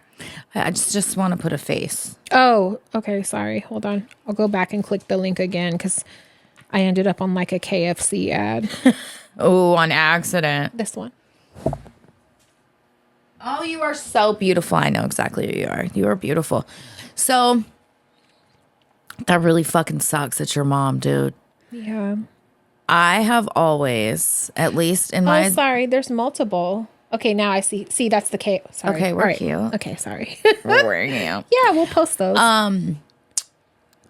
I just want to put a face. Oh, okay. Sorry. Hold on. I'll go back and click the link again because I ended up on like a KFC ad. Oh, on accident. This one. Oh, you are so beautiful. I know exactly who you are. You are beautiful. So that really fucking sucks. It's your mom, dude. Yeah. I have always, at least in my... Oh, sorry. There's multiple. Okay, now I see. See, that's the K. Sorry. Okay, we're cute. Okay, sorry. We're cute. Yeah, we'll post those. I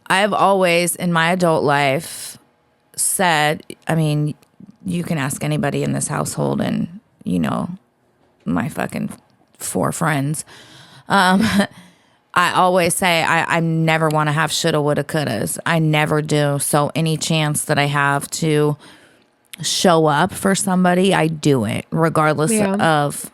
have always, in my adult life, said, I mean, you can ask anybody in this household and, you know, my fucking 4 friends. I always say I never want to have shoulda, woulda, couldas. I never do. So any chance that I have to show up for somebody, I do it, regardless of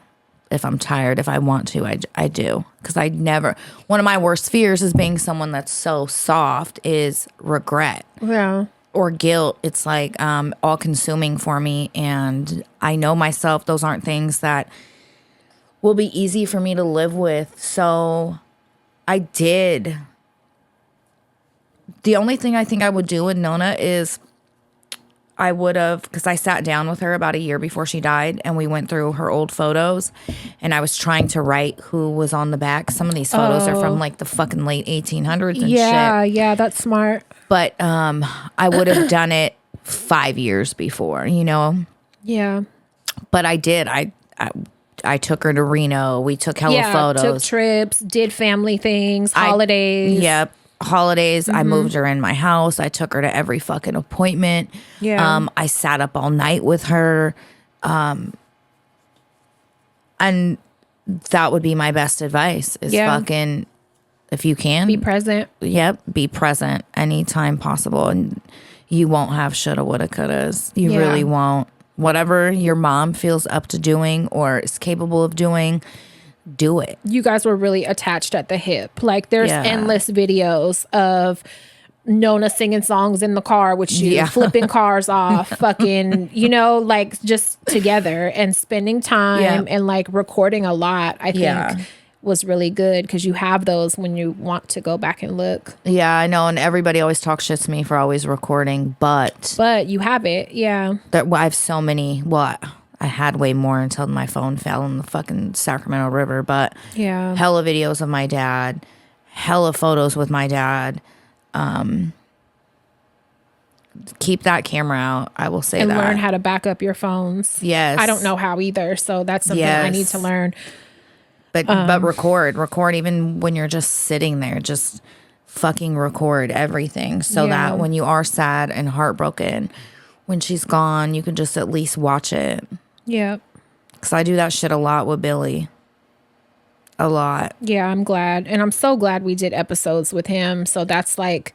if I'm tired. If I want to, I do. Because I never, one of my worst fears is being someone that's so soft is regret. Yeah. Or guilt. It's like all consuming for me. And I know myself, those aren't things that will be easy for me to live with. So I did. The only thing I think I would do with Nona is I would have, because I sat down with her about a year before she died and we went through her old photos and I was trying to write who was on the back. Some of these photos are from like the fucking late 1800s and shit. Yeah, that's smart. But I would have done it 5 years before, you know? Yeah. But I did. I took her to Reno. We took hella photos. Took trips, did family things, holidays. Yep. Holidays. I moved her in my house. I took her to every fucking appointment. Yeah. I sat up all night with her. And that would be my best advice is fucking, if you can. Be present. Yep. Be present anytime possible. And you won't have shoulda, woulda, couldas. You really won't. Whatever your mom feels up to doing or is capable of doing, do it. You guys were really attached at the hip. Like there's endless videos of Nona singing songs in the car with you, flipping cars off, fucking, you know, like just together and spending time and like recording a lot, I think was really good because you have those when you want to go back and look. Yeah, I know. And everybody always talks shit to me for always recording, but you have it. Yeah. I have so many. I had way more until my phone fell in the fucking Sacramento River, but hella videos of my dad, hella photos with my dad. Keep that camera out. I will say and that. And learn how to back up your phones. Yes. I don't know how either. So that's something I need to learn. But record even when you're just sitting there, just fucking record everything so that when you are sad and heartbroken, when she's gone, you can just at least watch it. Yeah. Because I do that shit a lot with Billy. A lot. Yeah, I'm glad. And I'm so glad we did episodes with him. So that's like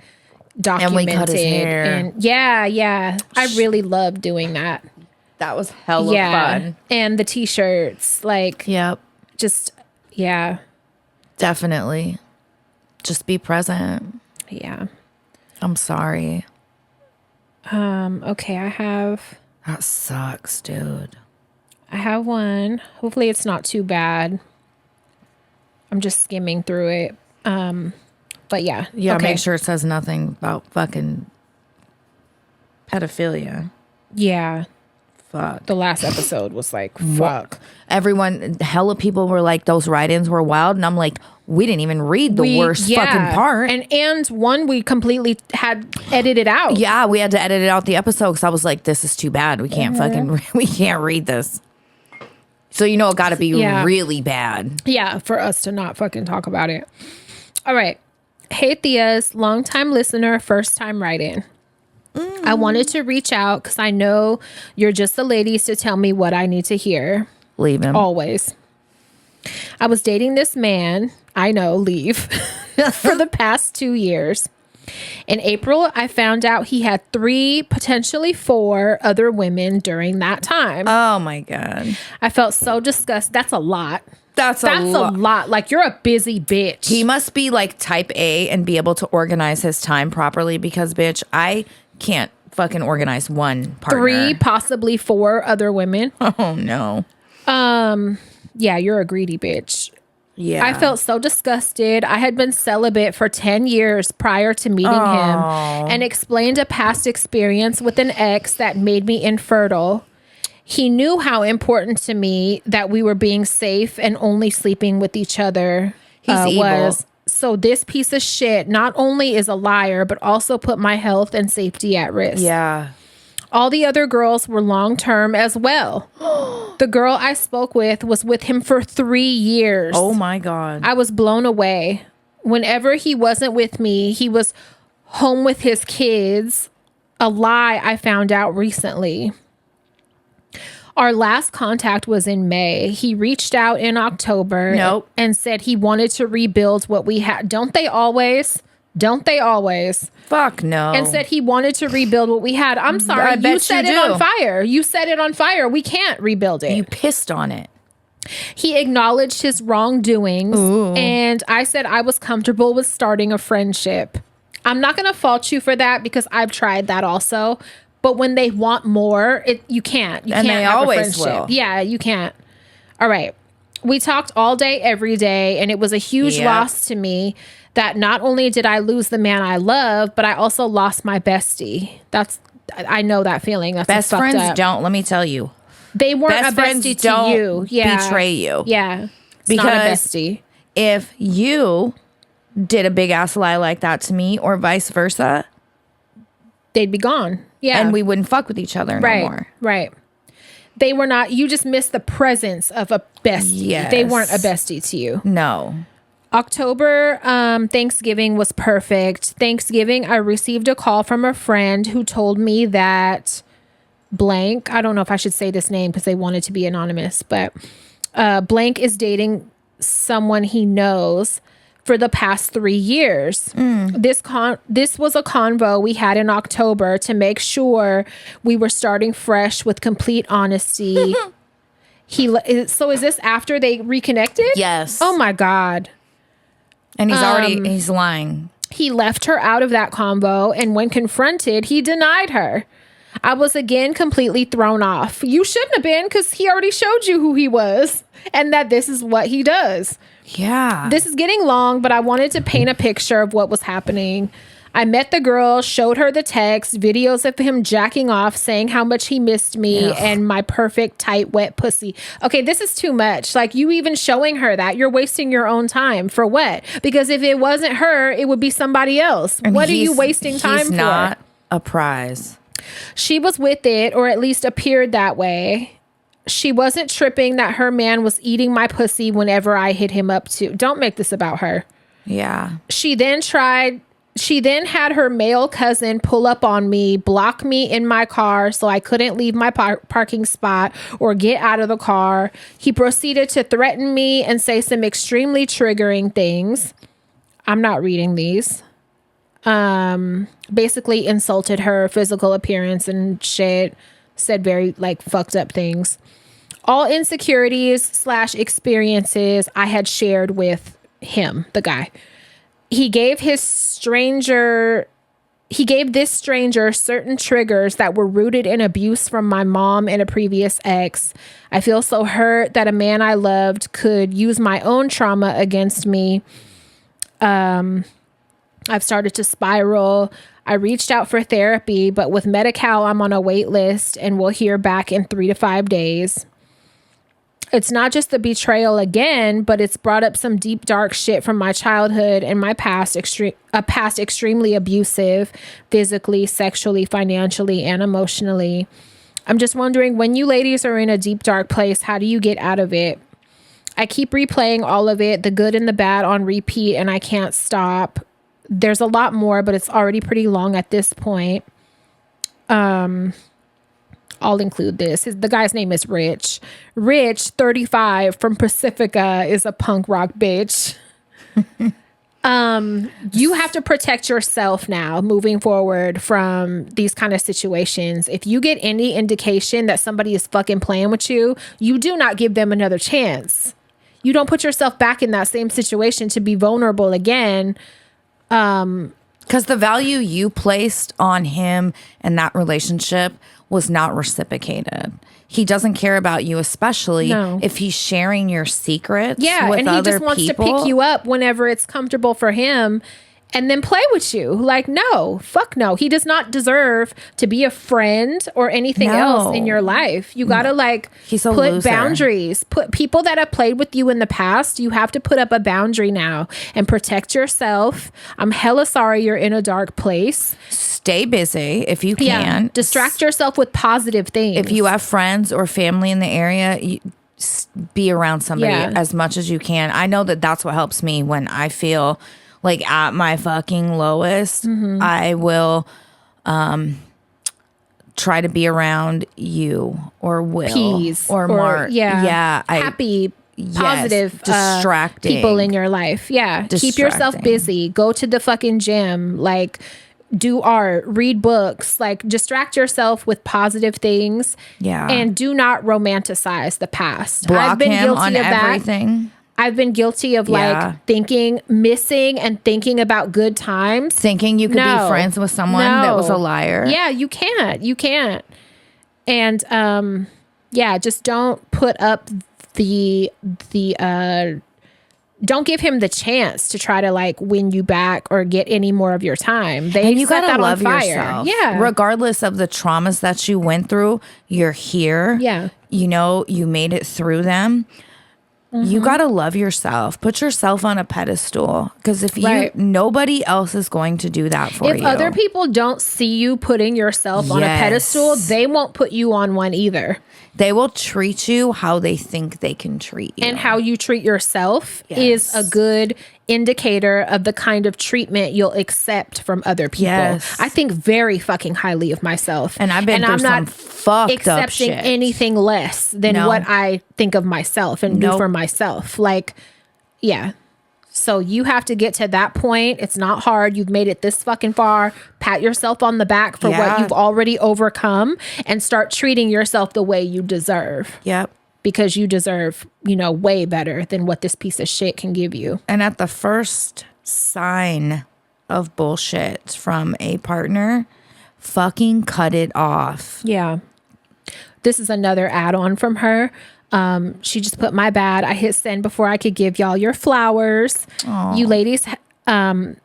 documented. And we cut his hair. And yeah. I really love doing that. That was hella fun. And the t-shirts, like, just, definitely. Just be present. Yeah. I'm sorry. Okay, That sucks, dude. I have one. Hopefully it's not too bad. I'm just skimming through it. But yeah. Yeah, okay. make sure it says nothing about fucking pedophilia. Yeah. Fuck. The last episode was like, fuck. Everyone, hella people were like, those write-ins were wild. And I'm like, we didn't even read the worst fucking part. And one we completely had edited out. Yeah, we had to edit it out the episode because I was like, this is too bad. We can't we can't read this. So, you know, it got to be really bad. Yeah, for us to not fucking talk about it. All right. Hey, Thea's longtime listener, first time write-in. I wanted to reach out because I know you're just the ladies to tell me what I need to hear. Leave him. Always. I was dating this man, I know, leave, for the past 2 years. In April, I found out he had 3, potentially 4 other women during that time. Oh, my God. I felt so disgusted. That's a lot. That's a lot. Like, you're a busy bitch. He must be like type A and be able to organize his time properly because, bitch, I can't fucking organize one partner. 3, possibly 4 other women. Oh, no. Yeah, you're a greedy bitch. Yeah. I felt so disgusted. I had been celibate for 10 years prior to meeting him and explained a past experience with an ex that made me infertile. He knew how important to me that we were being safe and only sleeping with each other was. So this piece of shit not only is a liar, but also put my health and safety at risk. Yeah. All the other girls were long-term as well. The girl I spoke with him for 3 years. Oh, my God. I was blown away. Whenever he wasn't with me, he was home with his kids. A lie I found out recently. Our last contact was in May. He reached out in October and said he wanted to rebuild what we had. Don't they always? Fuck no. And said he wanted to rebuild what we had. I'm sorry. You set it on fire. You set it on fire. We can't rebuild it. You pissed on it. He acknowledged his wrongdoings. And I said I was comfortable with starting a friendship. I'm not going to fault you for that because I've tried that also. But when they want more, you can't. You can't they have always a friendship. will. Yeah, you can't. All right. We talked all day, every day, and it was a huge loss to me that not only did I lose the man I love, but I also lost my bestie. I know that feeling. That's best friends don't. Let me tell you, they weren't a bestie to you. Betray you. Yeah, it's because not a bestie. If you did a big ass lie like that to me, or vice versa, they'd be gone. Yeah, and we wouldn't fuck with each other no more. Right. They were not. You just missed the presence of a bestie. Yes. They weren't a bestie to you. No. October, Thanksgiving was perfect. Thanksgiving, I received a call from a friend who told me that blank, I don't know if I should say this name because they wanted to be anonymous, but blank is dating someone he knows for the past 3 years. This was a convo we had in October to make sure we were starting fresh with complete honesty. So is this after they reconnected? Yes. Oh my God. And he's lying. He left her out of that combo, and when confronted, he denied her. I was again completely thrown off. You shouldn't have been, because he already showed you who he was and that this is what he does. Yeah. This is getting long, but I wanted to paint a picture of what was happening. I met the girl, showed her the text, videos of him jacking off, saying how much he missed me and my perfect, tight, wet pussy. Okay, this is too much. Like, you even showing her that, you're wasting your own time. For what? Because if it wasn't her, it would be somebody else. And what are you wasting time for? He's not a prize. She was with it, or at least appeared that way. She wasn't tripping that her man was eating my pussy whenever I hit him up too. Don't make this about her. Yeah. She then had her male cousin pull up on me, block me in my car so I couldn't leave my parking spot or get out of the car. He proceeded to threaten me and say some extremely triggering things. I'm not reading these. Basically insulted her physical appearance and shit. Said very fucked up things. All insecurities / experiences I had shared with him, the guy. He gave his stranger He gave this stranger certain triggers that were rooted in abuse from my mom and a previous ex. I feel so hurt that a man I loved could use my own trauma against me. I've started to spiral. I reached out for therapy, but with Medi-Cal, I'm on a wait list and will hear back in 3 to 5 days. It's not just the betrayal again, but it's brought up some deep, dark shit from my childhood and my past, extremely abusive, physically, sexually, financially, and emotionally. I'm just wondering, when you ladies are in a deep, dark place, how do you get out of it? I keep replaying all of it, the good and the bad, on repeat, and I can't stop. There's a lot more, but it's already pretty long at this point. I'll include this. The guy's name is Rich. Rich, 35, from Pacifica, is a punk rock bitch. You have to protect yourself now moving forward from these kind of situations. If you get any indication that somebody is fucking playing with you, you do not give them another chance. You don't put yourself back in that same situation to be vulnerable again. Because the value you placed on him and that relationship was not reciprocated. He doesn't care about you, especially if he's sharing your secrets with other people. And he just wants to pick you up whenever it's comfortable for him and then play with you. Like, no, fuck no. He does not deserve to be a friend or anything else in your life. You gotta put boundaries. Put people that have played with you in the past, you have to put up a boundary now and protect yourself. I'm hella sorry you're in a dark place. Stay busy if you can. Yeah. Distract yourself with positive things. If you have friends or family in the area, be around somebody as much as you can. I know that that's what helps me when I feel like at my fucking lowest. I will try to be around you or Will Peace, or Mark. Happy, positive, distracting people in your life. Yeah. Keep yourself busy. Go to the fucking gym. Like, do art, read books, like distract yourself with positive things. Yeah. And do not romanticize the past. Block I've been him guilty on of everything. that. I've been guilty of missing and thinking about good times. Thinking you could be friends with someone that was a liar. Yeah, you can't. You can't. And just don't put up the don't give him the chance to try to win you back or get any more of your time. You gotta love yourself. Yeah. Regardless of the traumas that you went through, you're here. Yeah. You made it through them. You gotta love yourself. Put yourself on a pedestal, because if nobody else is going to do that for you. If other people don't see you putting yourself on a pedestal, they won't put you on one either. They will treat you how they think they can treat you. And how you treat yourself is a good indicator of the kind of treatment you'll accept from other people. Yes. I think very fucking highly of myself. And I've been through some fucked up shit. Accepting anything less than what I think of myself and do for myself. So you have to get to that point. It's not hard. You've made it this fucking far. Pat yourself on the back for what you've already overcome and start treating yourself the way you deserve. Yep. Because you deserve, way better than what this piece of shit can give you. And at the first sign of bullshit from a partner, fucking cut it off. Yeah. This is another add-on from her. She just put, my bad. I hit send before I could give y'all your flowers. Aww. You ladies have,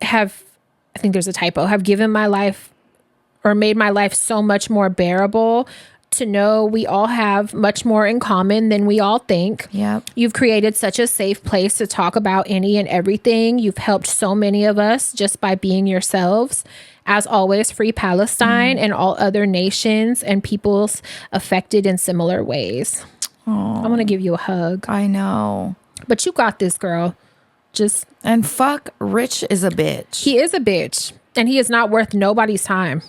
I think there's a typo, have given my life or made my life so much more bearable to know we all have much more in common than we all think. Yep. You've created such a safe place to talk about any and everything. You've helped so many of us just by being yourselves. As always, free Palestine and all other nations and peoples affected in similar ways. Aww. I want to give you a hug. I know. But you got this, girl. And fuck, Rich is a bitch. He is a bitch. And he is not worth nobody's time.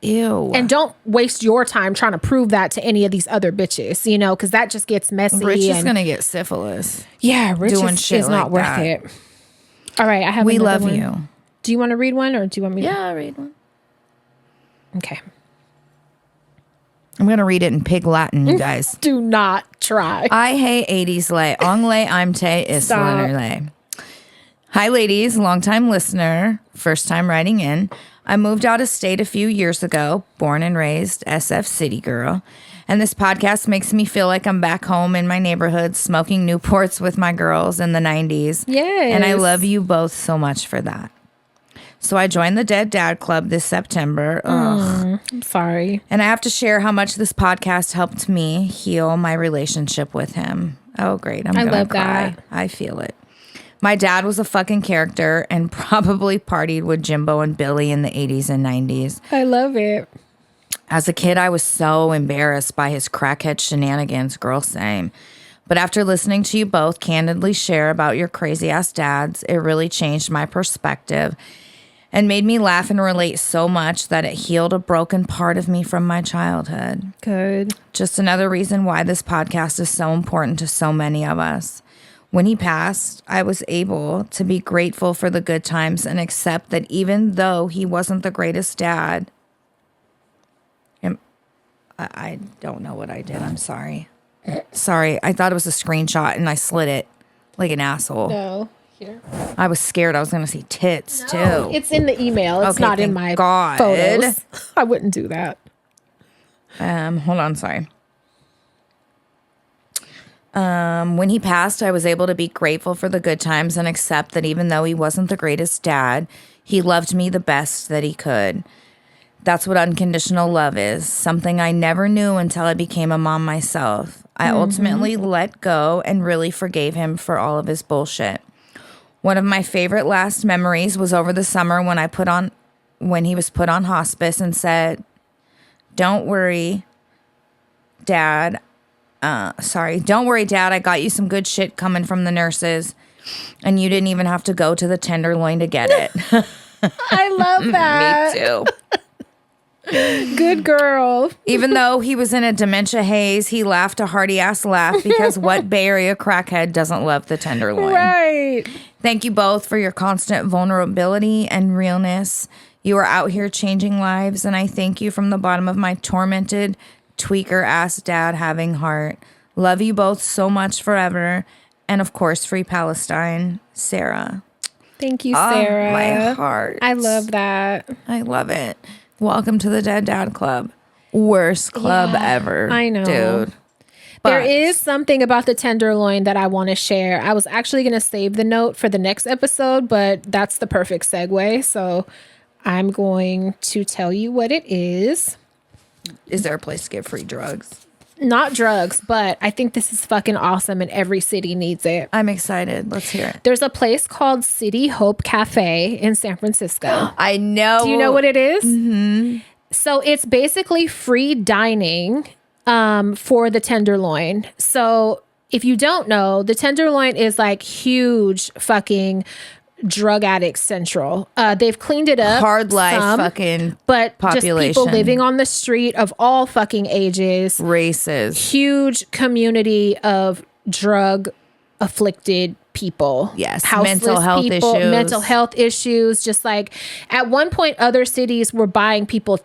Ew. And don't waste your time trying to prove that to any of these other bitches, because that just gets messy. Rich is going to get syphilis. Yeah, Rich is not worth that. it. All right, I have We another love one. you. Do you want to read one or do you want me to? Yeah, I'll read one. Okay. I'm going to read it in Pig Latin, you guys. Do not try. I hate 80s lay. Ong lay I'm te is lay. Hi, ladies. Longtime listener. First time writing in. I moved out of state a few years ago. Born and raised SF City girl. And this podcast makes me feel like I'm back home in my neighborhood smoking Newports with my girls in the 90s. Yes. And I love you both so much for that. So I joined the Dead Dad Club this September. I'm sorry. And I have to share how much this podcast helped me heal my relationship with him. Oh, great. I'm going to cry. That. I feel it. My dad was a fucking character and probably partied with Jimbo and Billy in the 80s and 90s. I love it. As a kid, I was so embarrassed by his crackhead shenanigans, girl, same. But after listening to you both candidly share about your crazy-ass dads, it really changed my perspective and made me laugh and relate so much that it healed a broken part of me from my childhood. Good. Just another reason why this podcast is so important to so many of us. When he passed, I was able to be grateful for the good times and accept that even though he wasn't the greatest dad, I don't know what I did. I'm sorry. Sorry. I thought it was a screenshot and I slid it like an asshole. No. Here. I was scared I was going to see tits too. It's in the email. It's not in my photos. I wouldn't do that. Hold on. Sorry. When he passed, I was able to be grateful for the good times and accept that even though he wasn't the greatest dad, he loved me the best that he could. That's what unconditional love is, something I never knew until I became a mom myself. I ultimately let go and really forgave him for all of his bullshit. One of my favorite last memories was over the summer when he was put on hospice and said, don't worry, Dad. Don't worry, Dad. I got you some good shit coming from the nurses, and you didn't even have to go to the Tenderloin to get it. I love that. Me too. Good girl. Even though he was in a dementia haze, he laughed a hearty ass laugh because what Bay Area crackhead doesn't love the Tenderloin? Right. Thank you both for your constant vulnerability and realness. You are out here changing lives, and I thank you from the bottom of my tormented, tweaker ass dad having heart. Love you both so much forever. And of course, free Palestine, Sarah. Thank you, Sarah. Oh, my heart. I love that. I love it. Welcome to the Dead Dad Club. Worst club ever. I know. Dude. There is something about the Tenderloin that I want to share. I was actually going to save the note for the next episode, but that's the perfect segue. So I'm going to tell you what it is. Is there a place to get free drugs? Not drugs, but I think this is fucking awesome and every city needs it. I'm excited. Let's hear it. There's a place called City Hope Cafe in San Francisco. I know. Do you know what it is? Mm-hmm. So it's basically free dining for the Tenderloin. So if you don't know, the Tenderloin is like huge fucking drug addict central. They've cleaned it up. Hard life fucking but population. Just people living on the street of all fucking ages. Races. Huge community of drug afflicted people. Yes. Houseless mental health people, issues. mental health issues. Just like at one point, other cities were buying people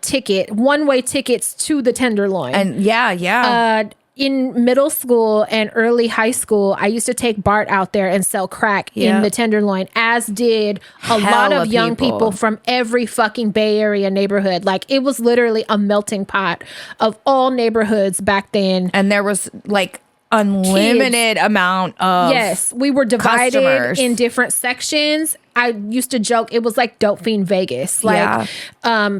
one-way tickets to the Tenderloin. And yeah. In middle school and early high school, I used to take Bart out there and sell crack in the Tenderloin, as did a lot of young people from every fucking Bay Area neighborhood. Like, it was literally a melting pot of all neighborhoods back then. And there was like unlimited amount of Yes, we were divided customers. In different sections. I used to joke it was like Dope Fiend Vegas. Like,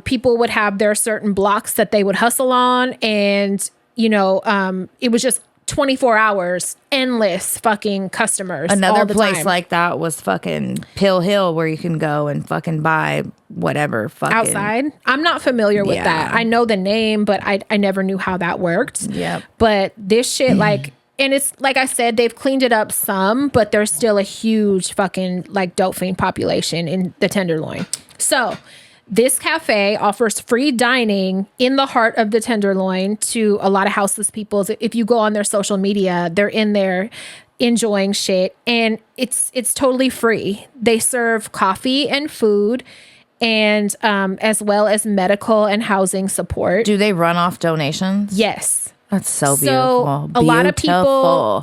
people would have their certain blocks that they would hustle on, and it was just 24 hours, endless fucking customers. Another all the place time. like that was fucking Pill Hill, where you can go and fucking buy whatever fucking outside. I'm not familiar with that. I know the name, but I never knew how that worked. Yeah. But this shit, like, and it's like I said, they've cleaned it up some, but there's still a huge fucking like dope fiend population in the Tenderloin. So this cafe offers free dining in the heart of the Tenderloin to a lot of houseless people. If you go on their social media, they're in there enjoying shit, and it's totally free. They serve coffee and food, and as well as medical and housing support. Do they run off donations? Yes. That's so beautiful. A lot of people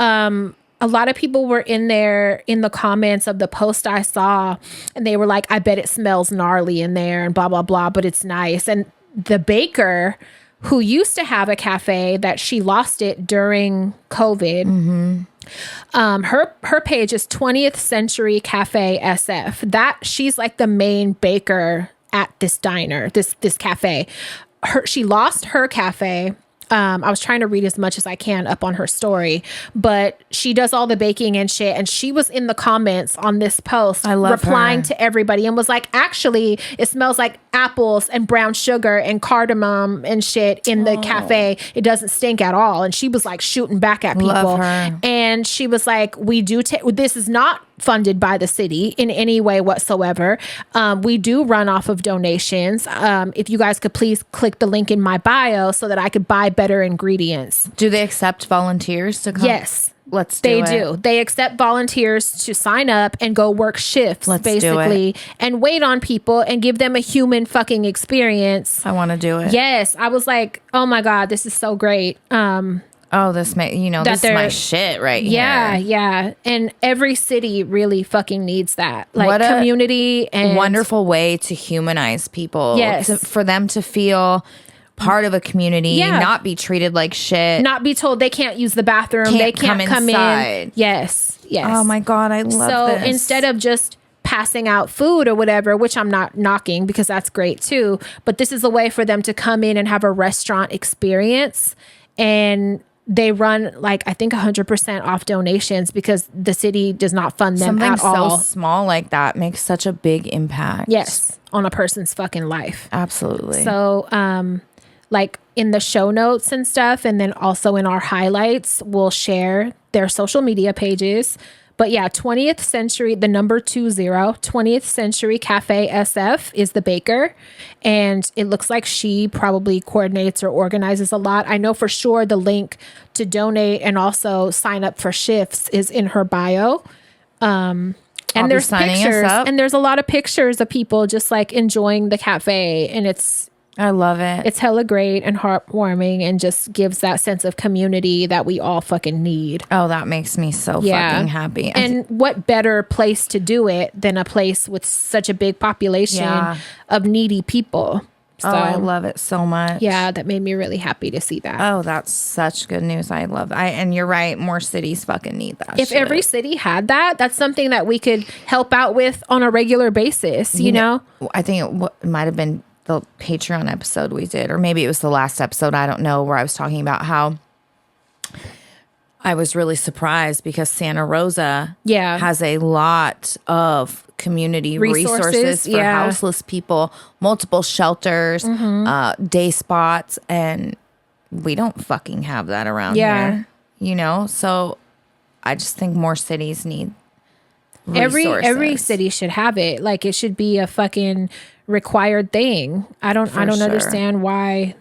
a lot of people were in there in the comments of the post I saw, and they were like, I bet it smells gnarly in there and blah, blah, blah, but it's nice. And the baker who used to have a cafe that she lost it during COVID, her page is 20th Century Cafe SF. That she's like the main baker at this diner, this cafe. She lost her cafe. I was trying to read as much as I can up on her story, but she does all the baking and shit. And she was in the comments on this post replying to everybody and was like, actually, it smells like apples and brown sugar and cardamom and shit in the cafe. It doesn't stink at all. And she was like shooting back at people. And she was like, we do this is not funded by the city in any way whatsoever. We do run off of donations. If you guys could please click the link in my bio so that I could buy better ingredients. Do they accept volunteers to come? Yes. They do. They accept volunteers to sign up and go work shifts, basically, and wait on people and give them a human fucking experience. I want to do it. Yes. I was like, oh my God, this is so great. This is my shit right here. Yeah. And every city really fucking needs that. Like, what community and wonderful way to humanize people. Yes. For them to feel part of a community, not be treated like shit. Not be told they can't use the bathroom. They can't come in. Yes. Oh my God, I love this. So instead of just passing out food or whatever, which I'm not knocking because that's great too, but this is a way for them to come in and have a restaurant experience. And they run like, I think 100% off donations because the city does not fund them at all. Something so small like that makes such a big impact. Yes. On a person's fucking life. Absolutely. So, like in the show notes and stuff, and then also in our highlights, we'll share their social media pages. But yeah, 20th Century, the number 20th Century Cafe SF is the baker. And it looks like she probably coordinates or organizes a lot. I know for sure the link to donate and also sign up for shifts is in her bio. And there's pictures, and there's a lot of pictures of people just like enjoying the cafe. And I love it. It's hella great and heartwarming and just gives that sense of community that we all fucking need. Oh, that makes me so fucking happy. And what better place to do it than a place with such a big population of needy people. So, I love it so much. Yeah, that made me really happy to see that. Oh, that's such good news. I love it. And you're right. More cities fucking need that If every city had that, that's something that we could help out with on a regular basis, you know? I think it might have been the Patreon episode we did, or maybe it was the last episode, I don't know, where I was talking about how I was really surprised because Santa Rosa has a lot of community resources for houseless people, multiple shelters, day spots, and we don't fucking have that around here, you know? So I just think more cities need resources. Every city should have it. Like, it should be a fucking required thing. I don't understand why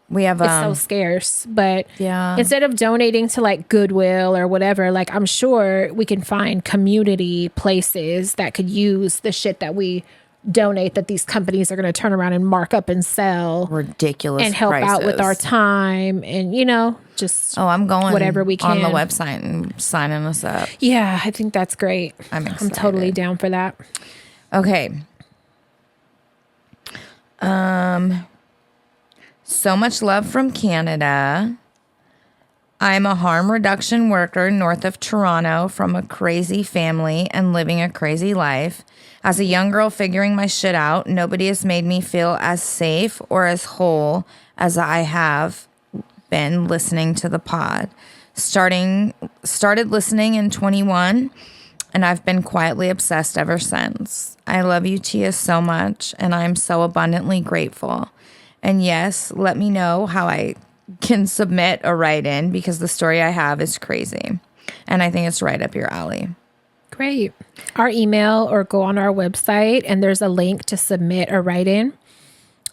we have it's so scarce. But instead of donating to like Goodwill or whatever, like I'm sure we can find community places that could use the shit that we donate, that these companies are going to turn around and mark up and sell ridiculous and help prices. out with our time and, you know, just I'm going whatever we can on the website and signing us up. Yeah, I think that's great. I'm totally down for that. Okay. So much love from Canada. I'm a harm reduction worker north of Toronto from a crazy family and living a crazy life. As a young girl figuring my shit out, nobody has made me feel as safe or as whole as I have been listening to the pod. Started listening in 21, and I've been quietly obsessed ever since. I love you, Tia, so much, and I'm so abundantly grateful. And yes, let me know how I can submit a write-in because the story I have is crazy. And I think it's right up your alley. Great. Our email or go on our website and there's a link to submit a write-in.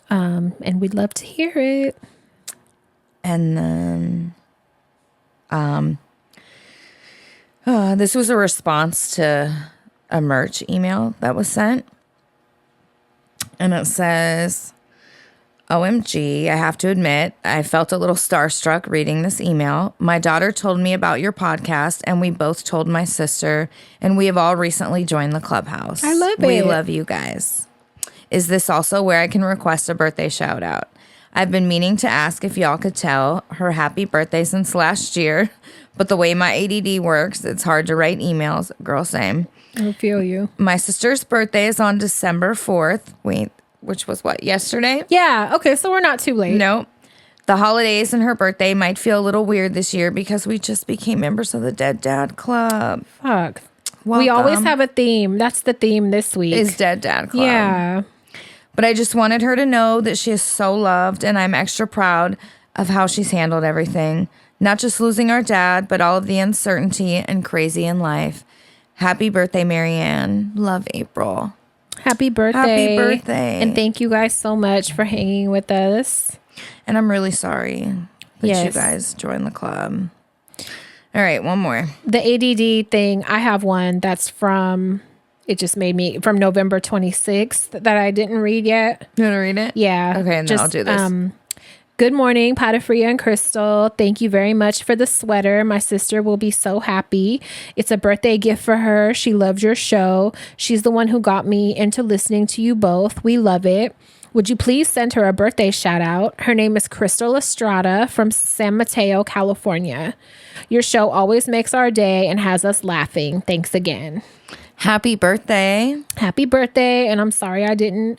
And we'd love to hear it. And then this was a response to a merch email that was sent. And it says, OMG, I have to admit, I felt a little starstruck reading this email. My daughter told me about your podcast, and we both told my sister, and we have all recently joined the clubhouse. I love it. We love you guys. Is this also where I can request a birthday shout out? I've been meaning to ask if y'all could tell her happy birthday since last year, but the way my ADD works, it's hard to write emails. Girl, same. I feel you. My sister's birthday is on December 4th. Wait. Which was what, yesterday? Yeah. Okay. So we're not too late. No. The holidays and her birthday might feel a little weird this year because we just became members of the Dead Dad Club. Fuck. Welcome. We always have a theme. That's the theme this week. Is Dead Dad Club. Yeah. But I just wanted her to know that she is so loved, and I'm extra proud of how she's handled everything. Not just losing our dad, but all of the uncertainty and crazy in life. Happy birthday, Marianne. Love, April. Happy birthday. Happy birthday. And thank you guys so much for hanging with us. And I'm really sorry that you guys joined the club. All right, one more. The ADD thing, I have one that's from November 26th that I didn't read yet. You want to read it? Yeah. Okay, and then I'll do this. Good morning, Patafria and Crystal. Thank you very much for the sweater. My sister will be so happy. It's a birthday gift for her. She loves your show. She's the one who got me into listening to you both. We love it. Would you please send her a birthday shout out? Her name is Crystal Estrada from San Mateo, California. Your show always makes our day and has us laughing. Thanks again. Happy birthday. Happy birthday. And I'm sorry I didn't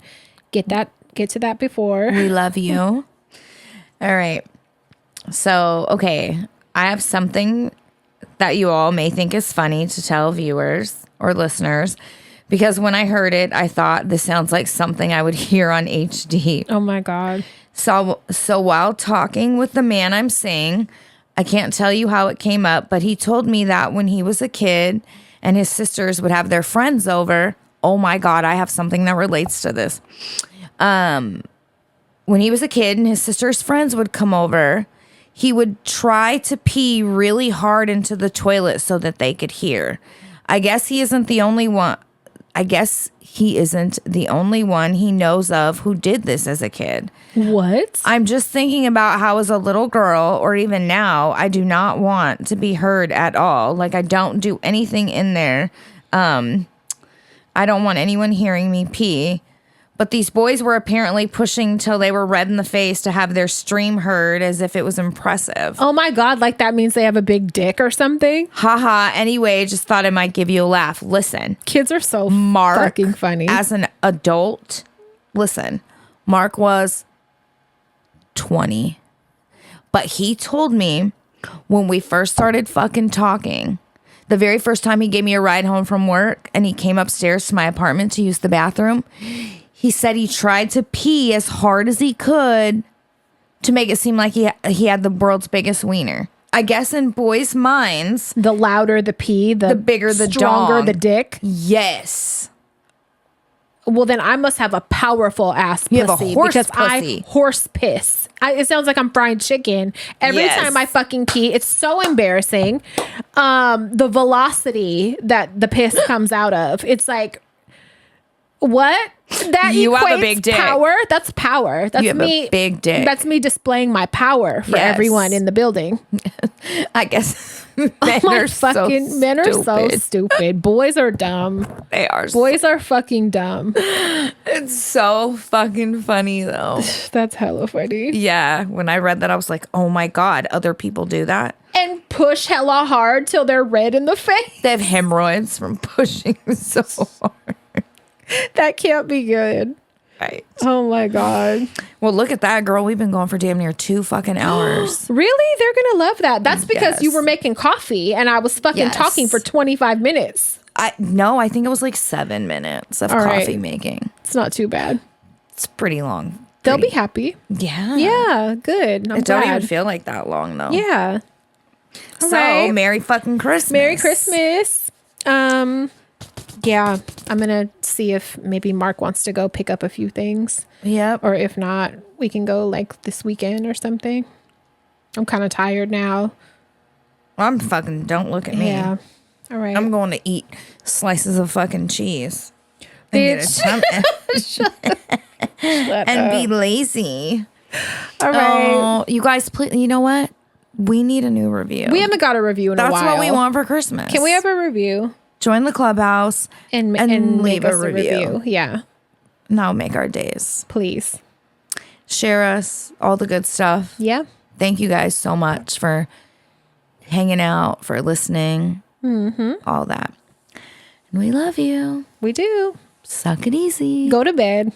get to that before. We love you. All right. So, okay. I have something that you all may think is funny to tell viewers or listeners, because when I heard it, I thought this sounds like something I would hear on HD. Oh my God. So while talking with the man I'm seeing, I can't tell you how it came up, but he told me that when he was a kid and his sisters would have their friends over. Oh my God, I have something that relates to this. When he was a kid and his sister's friends would come over, he would try to pee really hard into the toilet so that they could hear. I guess he isn't the only one he knows of who did this as a kid. What? I'm just thinking about how as a little girl, or even now, I do not want to be heard at all. Like, I don't do anything in there. I don't want anyone hearing me pee. But these boys were apparently pushing till they were red in the face to have their stream heard, as if it was impressive. Oh my God, like that means they have a big dick or something? Haha. Anyway, just thought I might give you a laugh. Listen. Kids are so Mark, fucking funny. As an adult, listen, Mark was 20. But he told me when we first started fucking talking, the very first time he gave me a ride home from work and he came upstairs to my apartment to use the bathroom, he said he tried to pee as hard as he could to make it seem like he had the world's biggest wiener. I guess in boys' minds, the louder the pee, the bigger the stronger dong. The dick. Yes. Well, then I must have a powerful ass pussy. You have a horse because pussy. I horse piss. It sounds like I'm frying chicken. Every time I fucking pee, it's so embarrassing. The velocity that the piss comes out of, it's like, what? That you equates have a big dick. Power. That's power. That's you have me. A big dick. That's me displaying my power for everyone in the building. I guess men are so stupid. Boys are dumb. They are. Boys are fucking dumb. It's so fucking funny though. That's hella funny. Yeah. When I read that, I was like, oh my God, other people do that. And push hella hard till they're red in the face. They have hemorrhoids from pushing so hard. That can't be good. Right. Oh my God. Well, look at that, girl. We've been going for damn near 2 fucking hours. Really? They're going to love that. That's because you were making coffee and I was fucking talking for 25 minutes. No, I think it was like 7 minutes of coffee making. It's not too bad. It's pretty long. They'll be happy. Yeah. Yeah. Good. It don't even feel like that long though. Yeah. So, Merry fucking Christmas. Merry Christmas. Yeah, I'm going to see if maybe Mark wants to go pick up a few things. Yep. Or if not, we can go like this weekend or something. I'm kind of tired now. Don't look at me. Yeah. All right. I'm going to eat slices of fucking cheese. Bitch. and be lazy. All right. Oh, you guys, please, you know what? We need a new review. We haven't got a review in a while. That's what we want for Christmas. Can we have a review? Join the clubhouse and leave a review. Yeah. And that'll make our days. Please. Share us, all the good stuff. Yeah. Thank you guys so much for hanging out, for listening, all that. And we love you. We do. Suck it easy. Go to bed.